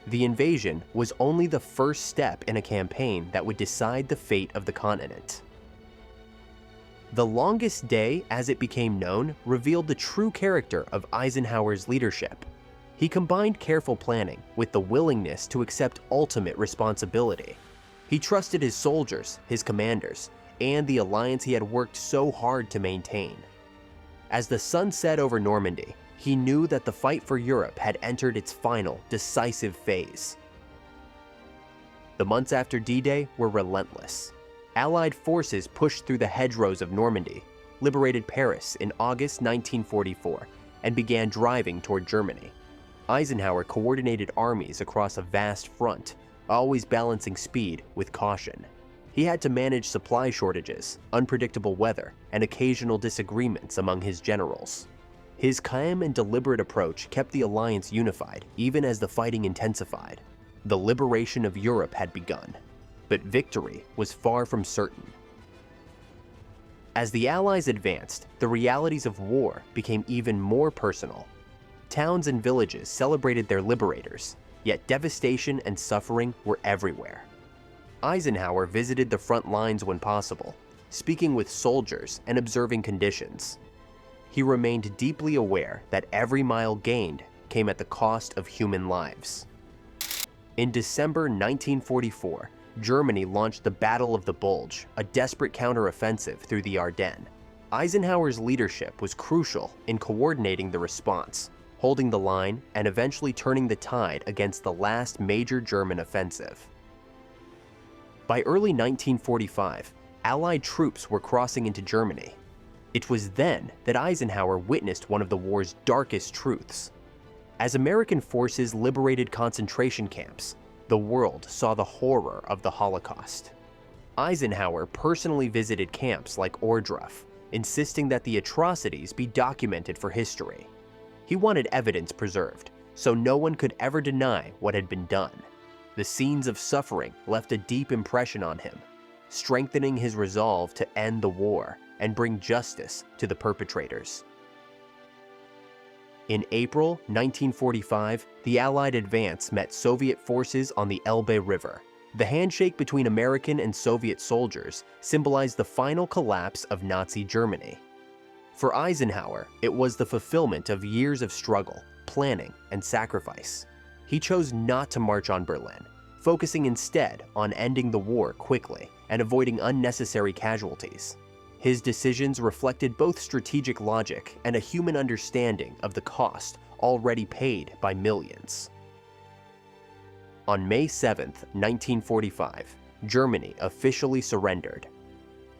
The invasion was only the first step in a campaign that would decide the fate of the continent. The longest day, as it became known, revealed the true character of Eisenhower's leadership. He combined careful planning with the willingness to accept ultimate responsibility. He trusted his soldiers, his commanders, and the alliance he had worked so hard to maintain. As the sun set over Normandy, he knew that the fight for Europe had entered its final, decisive phase. The months after D-Day were relentless. Allied forces pushed through the hedgerows of Normandy, liberated Paris in August 1944, and began driving toward Germany. Eisenhower coordinated armies across a vast front, always balancing speed with caution. He had to manage supply shortages, unpredictable weather, and occasional disagreements among his generals. His calm and deliberate approach kept the alliance unified even as the fighting intensified. The liberation of Europe had begun, but victory was far from certain. As the Allies advanced, the realities of war became even more personal. Towns and villages celebrated their liberators, yet devastation and suffering were everywhere. Eisenhower visited the front lines when possible, speaking with soldiers and observing conditions. He remained deeply aware that every mile gained came at the cost of human lives. In December 1944, Germany launched the Battle of the Bulge, a desperate counteroffensive through the Ardennes. Eisenhower's leadership was crucial in coordinating the response, holding the line and eventually turning the tide against the last major German offensive. By early 1945, Allied troops were crossing into Germany. It was then that Eisenhower witnessed one of the war's darkest truths. As American forces liberated concentration camps, the world saw the horror of the Holocaust. Eisenhower personally visited camps like Ohrdruf, insisting that the atrocities be documented for history. He wanted evidence preserved, so no one could ever deny what had been done. The scenes of suffering left a deep impression on him, strengthening his resolve to end the war and bring justice to the perpetrators. In April 1945, the Allied advance met Soviet forces on the Elbe River. The handshake between American and Soviet soldiers symbolized the final collapse of Nazi Germany. For Eisenhower, it was the fulfillment of years of struggle, planning, and sacrifice. He chose not to march on Berlin, focusing instead on ending the war quickly and avoiding unnecessary casualties. His decisions reflected both strategic logic and a human understanding of the cost already paid by millions. On May 7, 1945, Germany officially surrendered.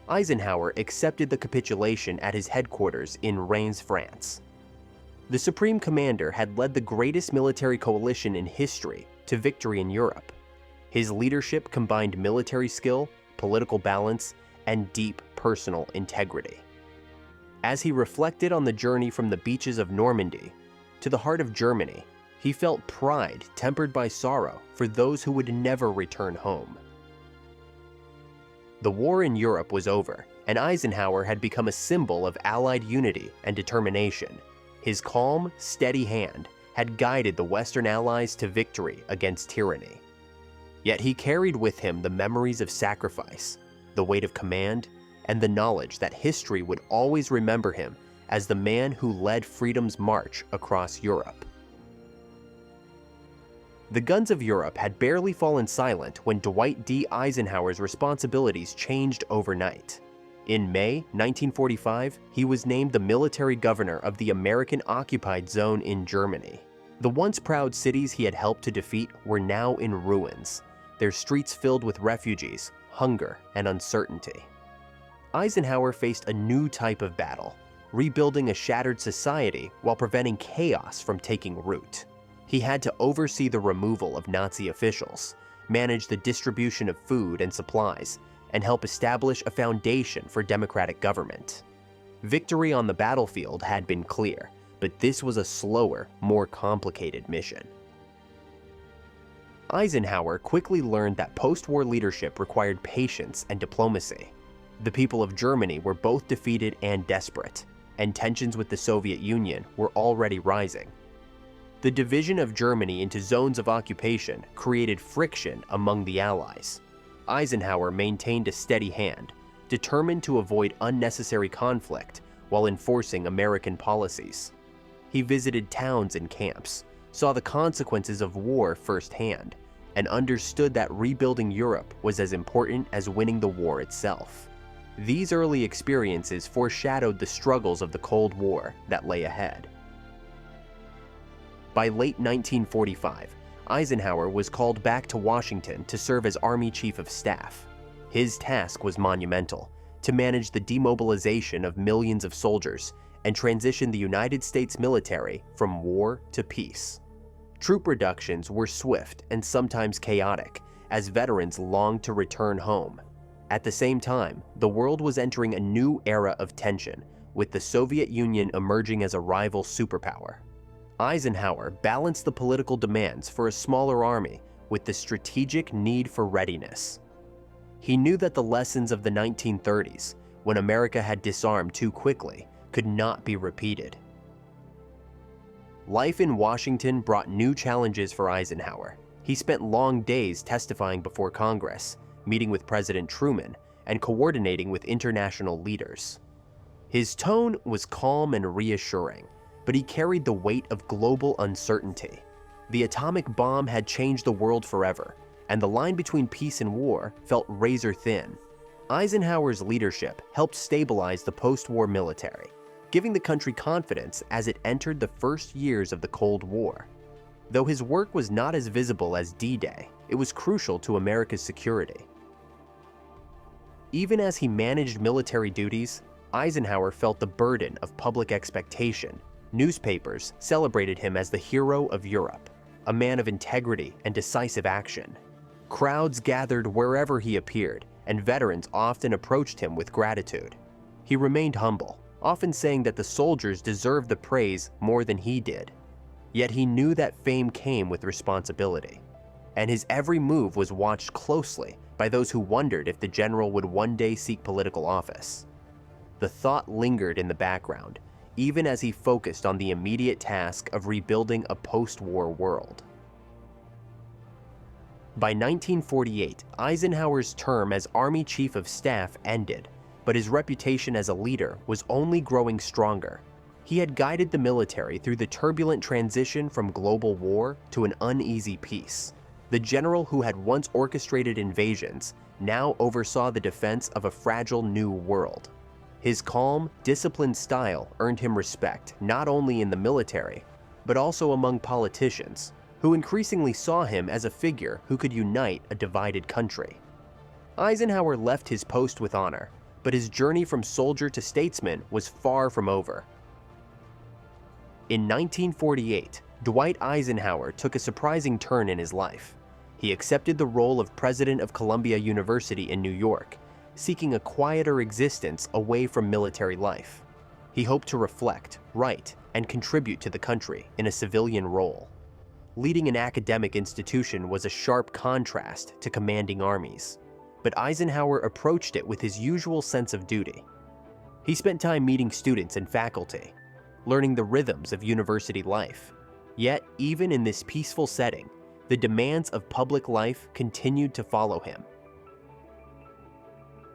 Eisenhower accepted the capitulation at his headquarters in Reims, France. The Supreme Commander had led the greatest military coalition in history to victory in Europe. His leadership combined military skill, political balance, and deep personal integrity. As he reflected on the journey from the beaches of Normandy to the heart of Germany, he felt pride tempered by sorrow for those who would never return home. The war in Europe was over, and Eisenhower had become a symbol of Allied unity and determination. His calm, steady hand had guided the Western Allies to victory against tyranny. Yet he carried with him the memories of sacrifice, the weight of command, and the knowledge that history would always remember him as the man who led freedom's march across Europe. The guns of Europe had barely fallen silent when Dwight D. Eisenhower's responsibilities changed overnight. In May 1945, he was named the military governor of the American-occupied zone in Germany. The once proud cities he had helped to defeat were now in ruins, their streets filled with refugees, hunger, and uncertainty. Eisenhower faced a new type of battle, rebuilding a shattered society while preventing chaos from taking root. He had to oversee the removal of Nazi officials, manage the distribution of food and supplies, and help establish a foundation for democratic government. Victory on the battlefield had been clear, but this was a slower, more complicated mission. Eisenhower quickly learned that post-war leadership required patience and diplomacy. The people of Germany were both defeated and desperate, and tensions with the Soviet Union were already rising. The division of Germany into zones of occupation created friction among the Allies. Eisenhower maintained a steady hand, determined to avoid unnecessary conflict while enforcing American policies. He visited towns and camps, saw the consequences of war firsthand, and understood that rebuilding Europe was as important as winning the war itself. These early experiences foreshadowed the struggles of the Cold War that lay ahead. By late 1945, Eisenhower was called back to Washington to serve as Army Chief of Staff. His task was monumental: to manage the demobilization of millions of soldiers and transition the United States military from war to peace. Troop reductions were swift and sometimes chaotic, as veterans longed to return home. At the same time, the world was entering a new era of tension, with the Soviet Union emerging as a rival superpower. Eisenhower balanced the political demands for a smaller army with the strategic need for readiness. He knew that the lessons of the 1930s, when America had disarmed too quickly, could not be repeated. Life in Washington brought new challenges for Eisenhower. He spent long days testifying before Congress, meeting with President Truman, and coordinating with international leaders. His tone was calm and reassuring, but he carried the weight of global uncertainty. The atomic bomb had changed the world forever, and the line between peace and war felt razor thin. Eisenhower's leadership helped stabilize the post-war military, giving the country confidence as it entered the first years of the Cold War. Though his work was not as visible as D-Day, it was crucial to America's security. Even as he managed military duties, Eisenhower felt the burden of public expectation. Newspapers celebrated him as the hero of Europe, a man of integrity and decisive action. Crowds gathered wherever he appeared, and veterans often approached him with gratitude. He remained humble, often saying that the soldiers deserved the praise more than he did. Yet he knew that fame came with responsibility, and his every move was watched closely by those who wondered if the general would one day seek political office. The thought lingered in the background, even as he focused on the immediate task of rebuilding a post-war world. By 1948, Eisenhower's term as Army Chief of Staff ended, but his reputation as a leader was only growing stronger. He had guided the military through the turbulent transition from global war to an uneasy peace. The general who had once orchestrated invasions now oversaw the defense of a fragile new world. His calm, disciplined style earned him respect not only in the military, but also among politicians, who increasingly saw him as a figure who could unite a divided country. Eisenhower left his post with honor, but his journey from soldier to statesman was far from over. In 1948, Dwight Eisenhower took a surprising turn in his life. He accepted the role of president of Columbia University in New York, seeking a quieter existence away from military life. He hoped to reflect, write, and contribute to the country in a civilian role. Leading an academic institution was a sharp contrast to commanding armies, but Eisenhower approached it with his usual sense of duty. He spent time meeting students and faculty, learning the rhythms of university life. Yet, even in this peaceful setting, the demands of public life continued to follow him.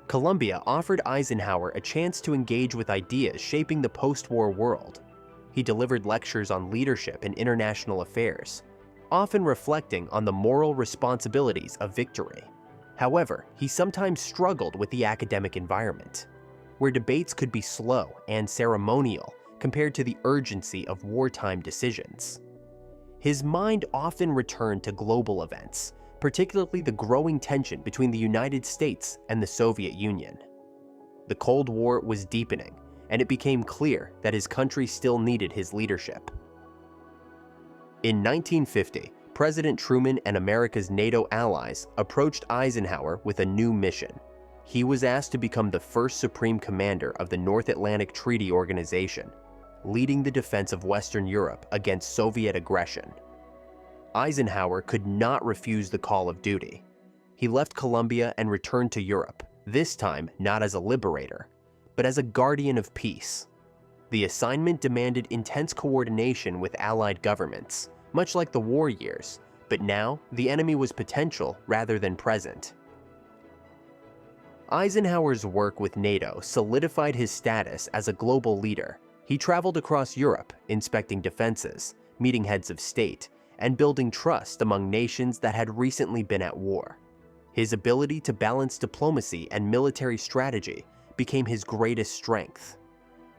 Columbia offered Eisenhower a chance to engage with ideas shaping the post-war world. He delivered lectures on leadership and international affairs, often reflecting on the moral responsibilities of victory. However, he sometimes struggled with the academic environment, where debates could be slow and ceremonial compared to the urgency of wartime decisions. His mind often returned to global events, particularly the growing tension between the United States and the Soviet Union. The Cold War was deepening, and it became clear that his country still needed his leadership. In 1950, President Truman and America's NATO allies approached Eisenhower with a new mission. He was asked to become the first Supreme Commander of the North Atlantic Treaty Organization, leading the defense of Western Europe against Soviet aggression. Eisenhower could not refuse the call of duty. He left Colombia and returned to Europe, this time not as a liberator, but as a guardian of peace. The assignment demanded intense coordination with Allied governments, much like the war years, but now the enemy was potential rather than present. Eisenhower's work with NATO solidified his status as a global leader. He traveled across Europe, inspecting defenses, meeting heads of state, and building trust among nations that had recently been at war. His ability to balance diplomacy and military strategy became his greatest strength.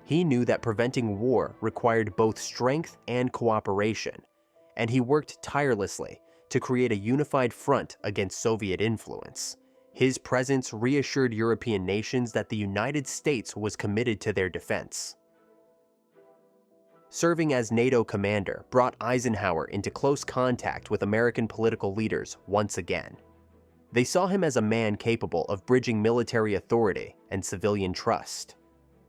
He knew that preventing war required both strength and cooperation, and he worked tirelessly to create a unified front against Soviet influence. His presence reassured European nations that the United States was committed to their defense. Serving as NATO commander brought Eisenhower into close contact with American political leaders once again. They saw him as a man capable of bridging military authority and civilian trust.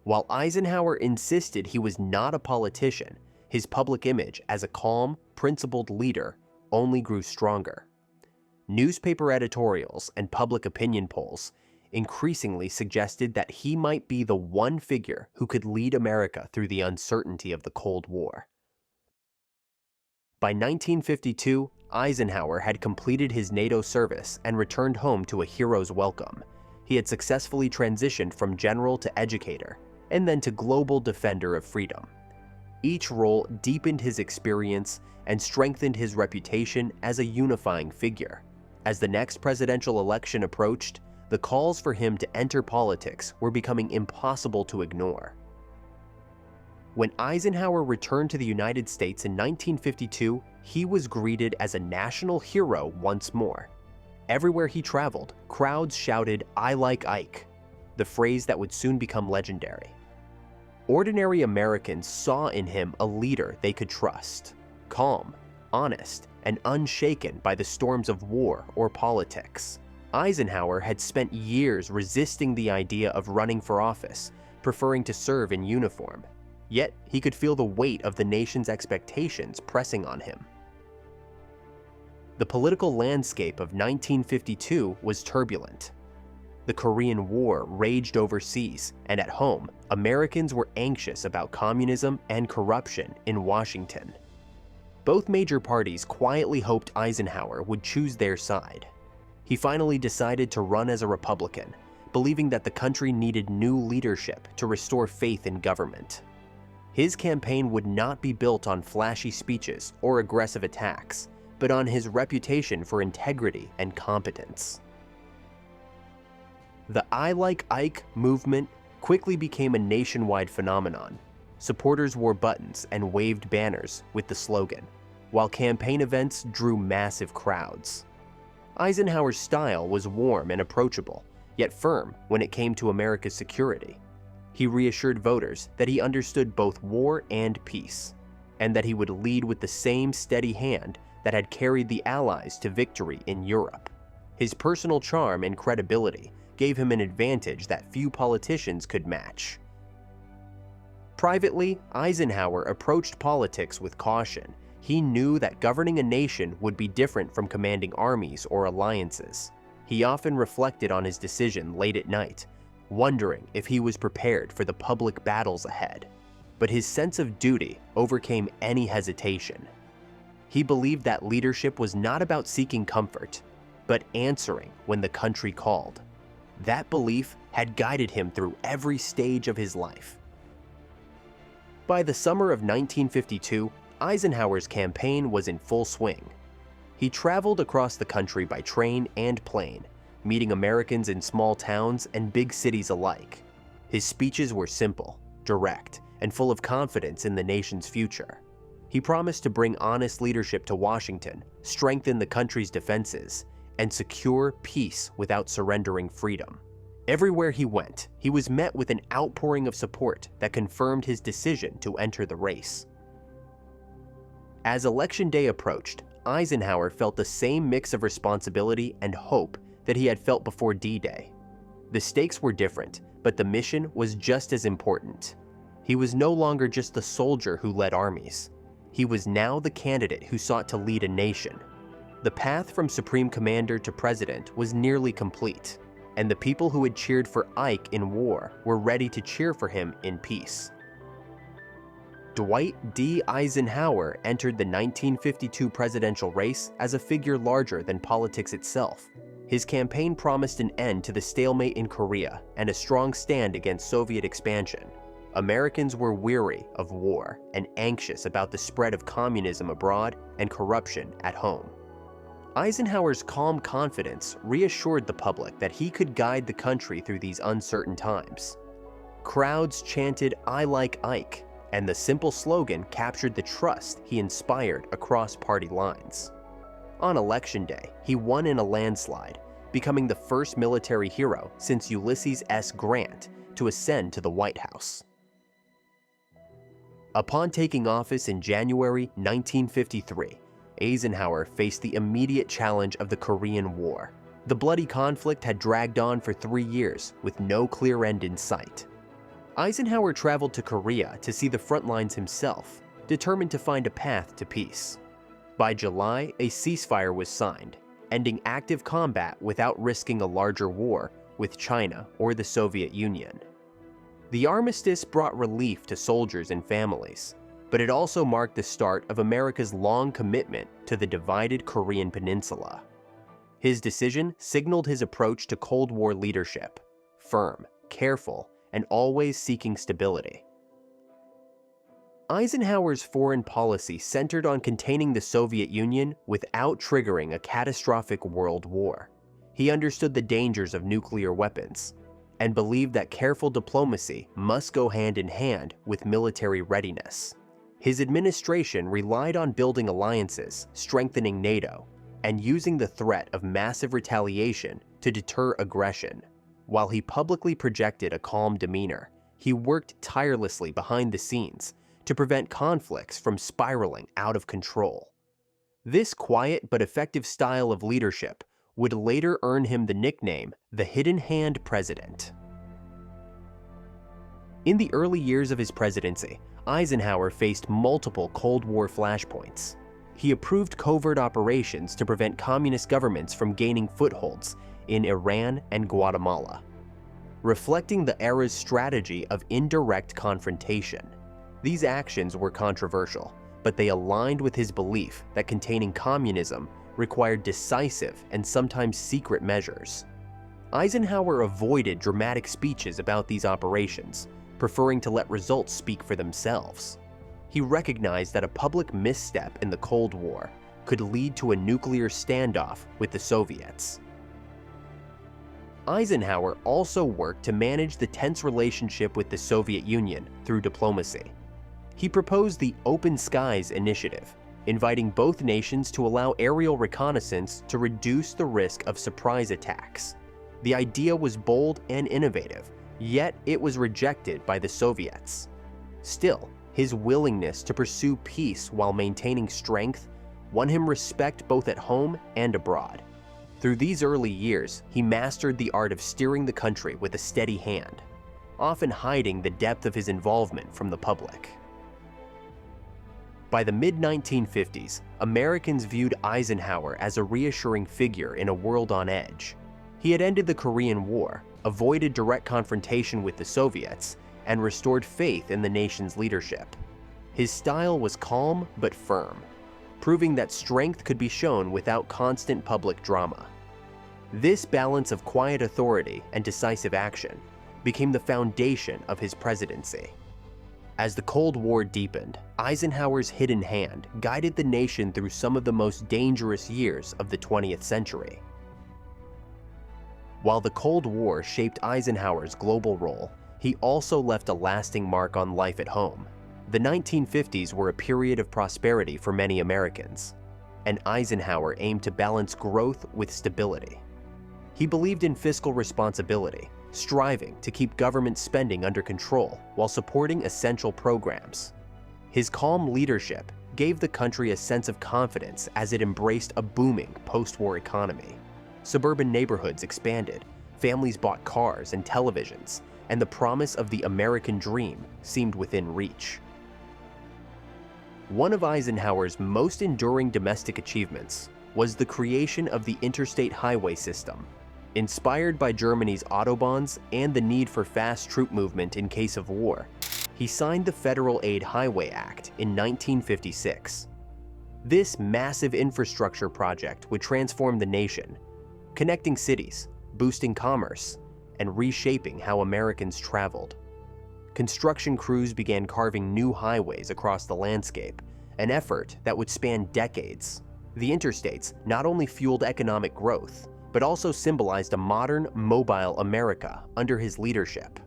While Eisenhower insisted he was not a politician, his public image as a calm, principled leader only grew stronger. Newspaper editorials and public opinion polls increasingly suggested that he might be the one figure who could lead America through the uncertainty of the Cold War. By 1952, Eisenhower had completed his NATO service and returned home to a hero's welcome. He had successfully transitioned from general to educator, and then to global defender of freedom. Each role deepened his experience and strengthened his reputation as a unifying figure. As the next presidential election approached, the calls for him to enter politics were becoming impossible to ignore. When Eisenhower returned to the United States in 1952, he was greeted as a national hero once more. Everywhere he traveled, crowds shouted, "I like Ike," the phrase that would soon become legendary. Ordinary Americans saw in him a leader they could trust, calm, honest, and unshaken by the storms of war or politics. Eisenhower had spent years resisting the idea of running for office, preferring to serve in uniform. Yet he could feel the weight of the nation's expectations pressing on him. The political landscape of 1952 was turbulent. The Korean War raged overseas, and at home, Americans were anxious about communism and corruption in Washington. Both major parties quietly hoped Eisenhower would choose their side. He finally decided to run as a Republican, believing that the country needed new leadership to restore faith in government. His campaign would not be built on flashy speeches or aggressive attacks, but on his reputation for integrity and competence. The I Like Ike movement quickly became a nationwide phenomenon. Supporters wore buttons and waved banners with the slogan, while campaign events drew massive crowds. Eisenhower's style was warm and approachable, yet firm when it came to America's security. He reassured voters that he understood both war and peace, and that he would lead with the same steady hand that had carried the Allies to victory in Europe. His personal charm and credibility gave him an advantage that few politicians could match. Privately, Eisenhower approached politics with caution. He knew that governing a nation would be different from commanding armies or alliances. He often reflected on his decision late at night, wondering if he was prepared for the public battles ahead. But his sense of duty overcame any hesitation. He believed that leadership was not about seeking comfort, but answering when the country called. That belief had guided him through every stage of his life. By the summer of 1952, Eisenhower's campaign was in full swing. He traveled across the country by train and plane, meeting Americans in small towns and big cities alike. His speeches were simple, direct, and full of confidence in the nation's future. He promised to bring honest leadership to Washington, strengthen the country's defenses, and secure peace without surrendering freedom. Everywhere he went, he was met with an outpouring of support that confirmed his decision to enter the race. As Election Day approached, Eisenhower felt the same mix of responsibility and hope that he had felt before D-Day. The stakes were different, but the mission was just as important. He was no longer just the soldier who led armies. He was now the candidate who sought to lead a nation. The path from supreme commander to president was nearly complete, and the people who had cheered for Ike in war were ready to cheer for him in peace. Dwight D. Eisenhower entered the 1952 presidential race as a figure larger than politics itself. His campaign promised an end to the stalemate in Korea and a strong stand against Soviet expansion. Americans were weary of war and anxious about the spread of communism abroad and corruption at home. Eisenhower's calm confidence reassured the public that he could guide the country through these uncertain times. Crowds chanted, "I like Ike," and the simple slogan captured the trust he inspired across party lines. On Election Day, he won in a landslide, becoming the first military hero since Ulysses S. Grant to ascend to the White House. Upon taking office in January 1953, Eisenhower faced the immediate challenge of the Korean War. The bloody conflict had dragged on for 3 years with no clear end in sight. Eisenhower traveled to Korea to see the front lines himself, determined to find a path to peace. By July, a ceasefire was signed, ending active combat without risking a larger war with China or the Soviet Union. The armistice brought relief to soldiers and families, but it also marked the start of America's long commitment to the divided Korean peninsula. His decision signaled his approach to Cold War leadership: firm, careful, and always seeking stability. Eisenhower's foreign policy centered on containing the Soviet Union without triggering a catastrophic world war. He understood the dangers of nuclear weapons and believed that careful diplomacy must go hand in hand with military readiness. His administration relied on building alliances, strengthening NATO, and using the threat of massive retaliation to deter aggression. While he publicly projected a calm demeanor, he worked tirelessly behind the scenes to prevent conflicts from spiraling out of control. This quiet but effective style of leadership would later earn him the nickname the Hidden Hand President. In the early years of his presidency, Eisenhower faced multiple Cold War flashpoints. He approved covert operations to prevent communist governments from gaining footholds in Iran and Guatemala, reflecting the era's strategy of indirect confrontation. These actions were controversial, but they aligned with his belief that containing communism required decisive and sometimes secret measures. Eisenhower avoided dramatic speeches about these operations, preferring to let results speak for themselves. He recognized that a public misstep in the Cold War could lead to a nuclear standoff with the Soviets. Eisenhower also worked to manage the tense relationship with the Soviet Union through diplomacy. He proposed the Open Skies Initiative, inviting both nations to allow aerial reconnaissance to reduce the risk of surprise attacks. The idea was bold and innovative, yet it was rejected by the Soviets. Still, his willingness to pursue peace while maintaining strength won him respect both at home and abroad. Through these early years, he mastered the art of steering the country with a steady hand, often hiding the depth of his involvement from the public. By the mid-1950s, Americans viewed Eisenhower as a reassuring figure in a world on edge. He had ended the Korean War, avoided direct confrontation with the Soviets, and restored faith in the nation's leadership. His style was calm but firm, proving that strength could be shown without constant public drama. This balance of quiet authority and decisive action became the foundation of his presidency. As the Cold War deepened, Eisenhower's hidden hand guided the nation through some of the most dangerous years of the 20th century. While the Cold War shaped Eisenhower's global role, he also left a lasting mark on life at home. The 1950s were a period of prosperity for many Americans, and Eisenhower aimed to balance growth with stability. He believed in fiscal responsibility, striving to keep government spending under control while supporting essential programs. His calm leadership gave the country a sense of confidence as it embraced a booming post-war economy. Suburban neighborhoods expanded, families bought cars and televisions, and the promise of the American dream seemed within reach. One of Eisenhower's most enduring domestic achievements was the creation of the interstate highway system. Inspired by Germany's Autobahns and the need for fast troop movement in case of war, he signed the Federal Aid Highway Act in 1956. This massive infrastructure project would transform the nation, connecting cities, boosting commerce, and reshaping how Americans traveled. Construction crews began carving new highways across the landscape, an effort that would span decades. The interstates not only fueled economic growth, but also symbolized a modern, mobile America under his leadership.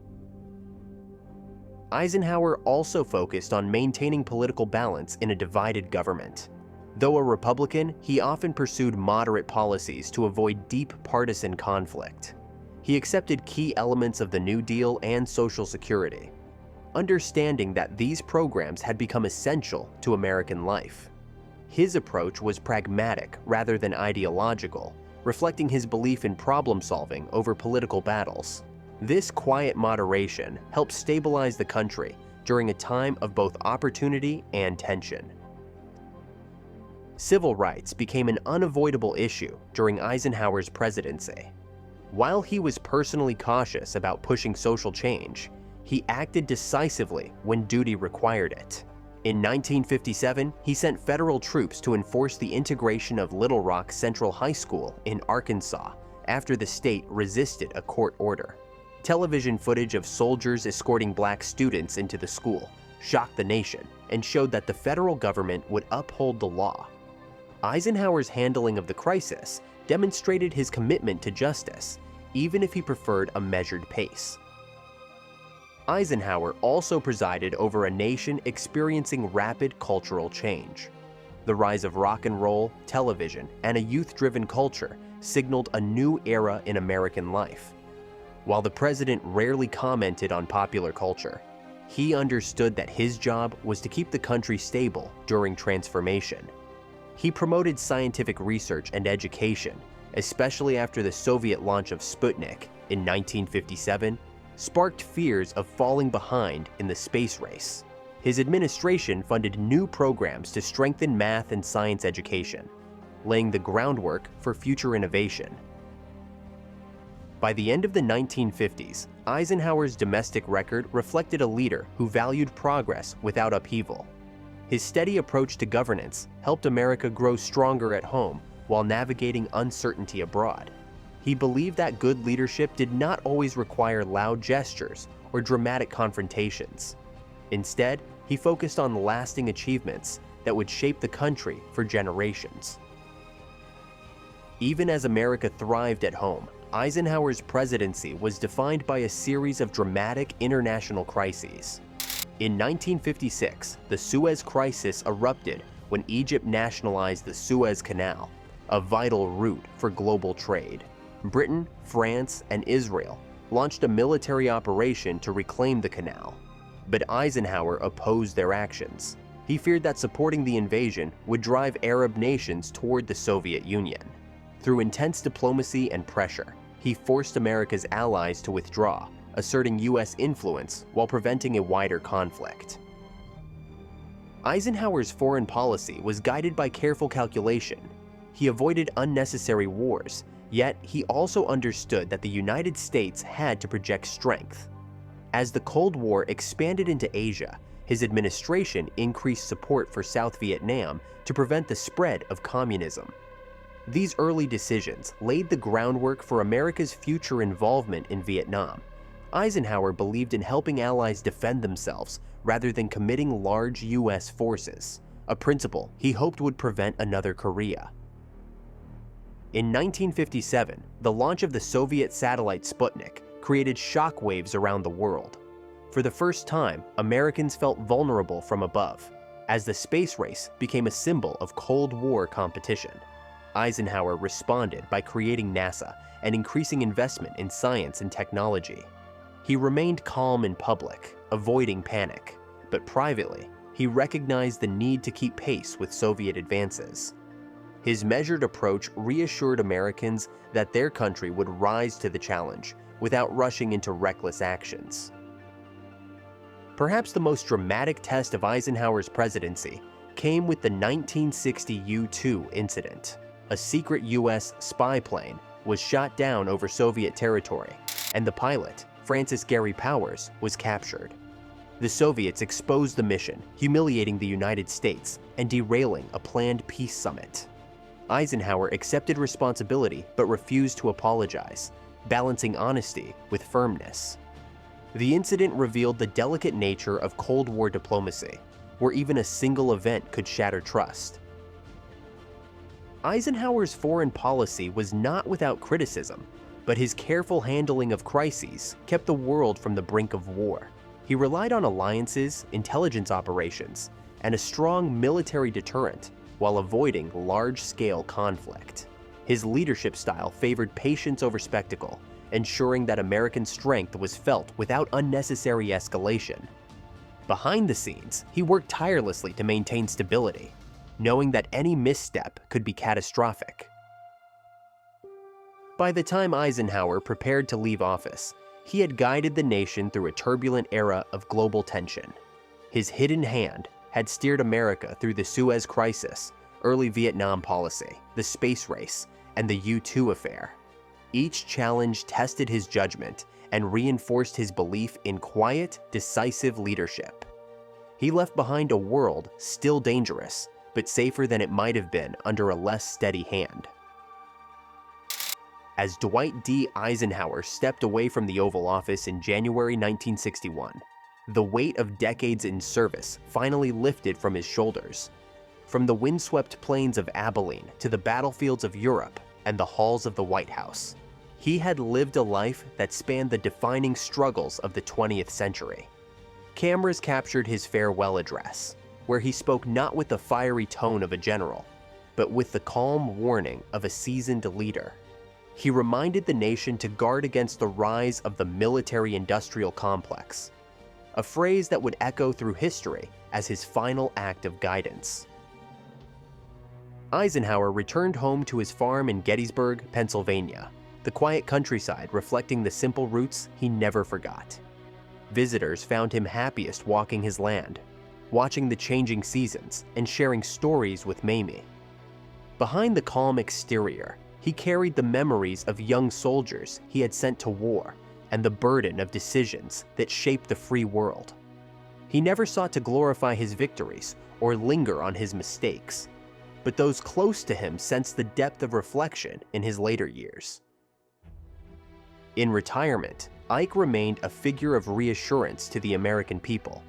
Eisenhower also focused on maintaining political balance in a divided government. Though a Republican, he often pursued moderate policies to avoid deep partisan conflict. He accepted key elements of the New Deal and Social Security, understanding that these programs had become essential to American life. His approach was pragmatic rather than ideological, reflecting his belief in problem-solving over political battles. This quiet moderation helped stabilize the country during a time of both opportunity and tension. Civil rights became an unavoidable issue during Eisenhower's presidency. While he was personally cautious about pushing social change, he acted decisively when duty required it. In 1957, he sent federal troops to enforce the integration of Little Rock Central High School in Arkansas after the state resisted a court order. Television footage of soldiers escorting black students into the school shocked the nation and showed that the federal government would uphold the law. Eisenhower's handling of the crisis demonstrated his commitment to justice, even if he preferred a measured pace. Eisenhower also presided over a nation experiencing rapid cultural change. The rise of rock and roll, television, and a youth-driven culture signaled a new era in American life. While the president rarely commented on popular culture, he understood that his job was to keep the country stable during transformation. He promoted scientific research and education, especially after the Soviet launch of Sputnik in 1957, sparked fears of falling behind in the space race. His administration funded new programs to strengthen math and science education, laying the groundwork for future innovation. By the end of the 1950s, Eisenhower's domestic record reflected a leader who valued progress without upheaval. His steady approach to governance helped America grow stronger at home while navigating uncertainty abroad. He believed that good leadership did not always require loud gestures or dramatic confrontations. Instead, he focused on lasting achievements that would shape the country for generations. Even as America thrived at home, Eisenhower's presidency was defined by a series of dramatic international crises. In 1956, the Suez Crisis erupted when Egypt nationalized the Suez Canal, a vital route for global trade. Britain, France, and Israel launched a military operation to reclaim the canal, but Eisenhower opposed their actions. He feared that supporting the invasion would drive Arab nations toward the Soviet Union. Through intense diplomacy and pressure, he forced America's allies to withdraw, asserting U.S. influence while preventing a wider conflict. Eisenhower's foreign policy was guided by careful calculation. He avoided unnecessary wars, yet he also understood that the United States had to project strength. As the Cold War expanded into Asia, his administration increased support for South Vietnam to prevent the spread of communism. These early decisions laid the groundwork for America's future involvement in Vietnam. Eisenhower believed in helping allies defend themselves rather than committing large U.S. forces, a principle he hoped would prevent another Korea. In 1957, the launch of the Soviet satellite Sputnik created shockwaves around the world. For the first time, Americans felt vulnerable from above, as the space race became a symbol of Cold War competition. Eisenhower responded by creating NASA and increasing investment in science and technology. He remained calm in public, avoiding panic, but privately, he recognized the need to keep pace with Soviet advances. His measured approach reassured Americans that their country would rise to the challenge without rushing into reckless actions. Perhaps the most dramatic test of Eisenhower's presidency came with the 1960 U-2 incident. A secret US spy plane was shot down over Soviet territory, and the pilot, Francis Gary Powers, was captured. The Soviets exposed the mission, humiliating the United States and derailing a planned peace summit. Eisenhower accepted responsibility but refused to apologize, balancing honesty with firmness. The incident revealed the delicate nature of Cold War diplomacy, where even a single event could shatter trust. Eisenhower's foreign policy was not without criticism, but his careful handling of crises kept the world from the brink of war. He relied on alliances, intelligence operations, and a strong military deterrent while avoiding large-scale conflict. His leadership style favored patience over spectacle, ensuring that American strength was felt without unnecessary escalation. Behind the scenes, he worked tirelessly to maintain stability, knowing that any misstep could be catastrophic. By the time Eisenhower prepared to leave office, he had guided the nation through a turbulent era of global tension. His hidden hand had steered America through the Suez Crisis, early Vietnam policy, the space race, and the U-2 affair. Each challenge tested his judgment and reinforced his belief in quiet, decisive leadership. He left behind a world still dangerous, but safer than it might have been under a less steady hand. As Dwight D. Eisenhower stepped away from the Oval Office in January 1961, the weight of decades in service finally lifted from his shoulders. From the windswept plains of Abilene to the battlefields of Europe and the halls of the White House, he had lived a life that spanned the defining struggles of the 20th century. Cameras captured his farewell address, where he spoke not with the fiery tone of a general, but with the calm warning of a seasoned leader. He reminded the nation to guard against the rise of the military-industrial complex, a phrase that would echo through history as his final act of guidance. Eisenhower returned home to his farm in Gettysburg, Pennsylvania, the quiet countryside reflecting the simple roots he never forgot. Visitors found him happiest walking his land, watching the changing seasons and sharing stories with Mamie. Behind the calm exterior, he carried the memories of young soldiers he had sent to war and the burden of decisions that shaped the free world. He never sought to glorify his victories or linger on his mistakes, but those close to him sensed the depth of reflection in his later years. In retirement, Ike remained a figure of reassurance to the American people.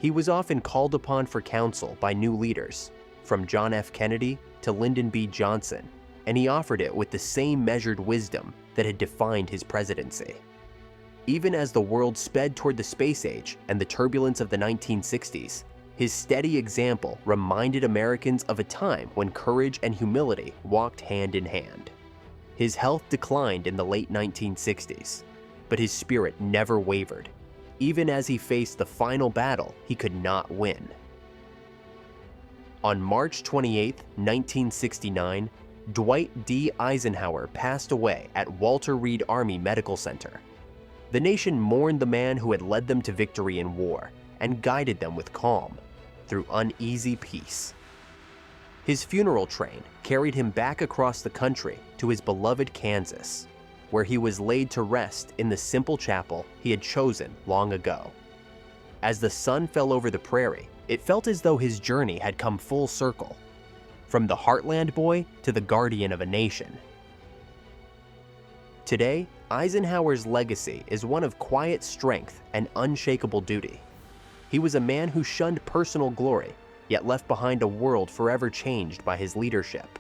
He was often called upon for counsel by new leaders, from John F. Kennedy to Lyndon B. Johnson, and he offered it with the same measured wisdom that had defined his presidency. Even as the world sped toward the space age and the turbulence of the 1960s, his steady example reminded Americans of a time when courage and humility walked hand in hand. His health declined in the late 1960s, but his spirit never wavered, even as he faced the final battle he could not win. On March 28, 1969, Dwight D. Eisenhower passed away at Walter Reed Army Medical Center. The nation mourned the man who had led them to victory in war and guided them with calm through uneasy peace. His funeral train carried him back across the country to his beloved Kansas, where he was laid to rest in the simple chapel he had chosen long ago. As the sun fell over the prairie, it felt as though his journey had come full circle, from the heartland boy to the guardian of a nation. Today, Eisenhower's legacy is one of quiet strength and unshakable duty. He was a man who shunned personal glory, yet left behind a world forever changed by his leadership.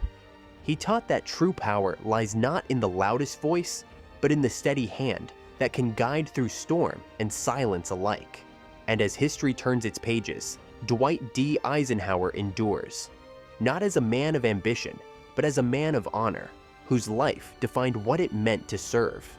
He taught that true power lies not in the loudest voice, but in the steady hand that can guide through storm and silence alike. And as history turns its pages, Dwight D. Eisenhower endures, not as a man of ambition, but as a man of honor, whose life defined what it meant to serve.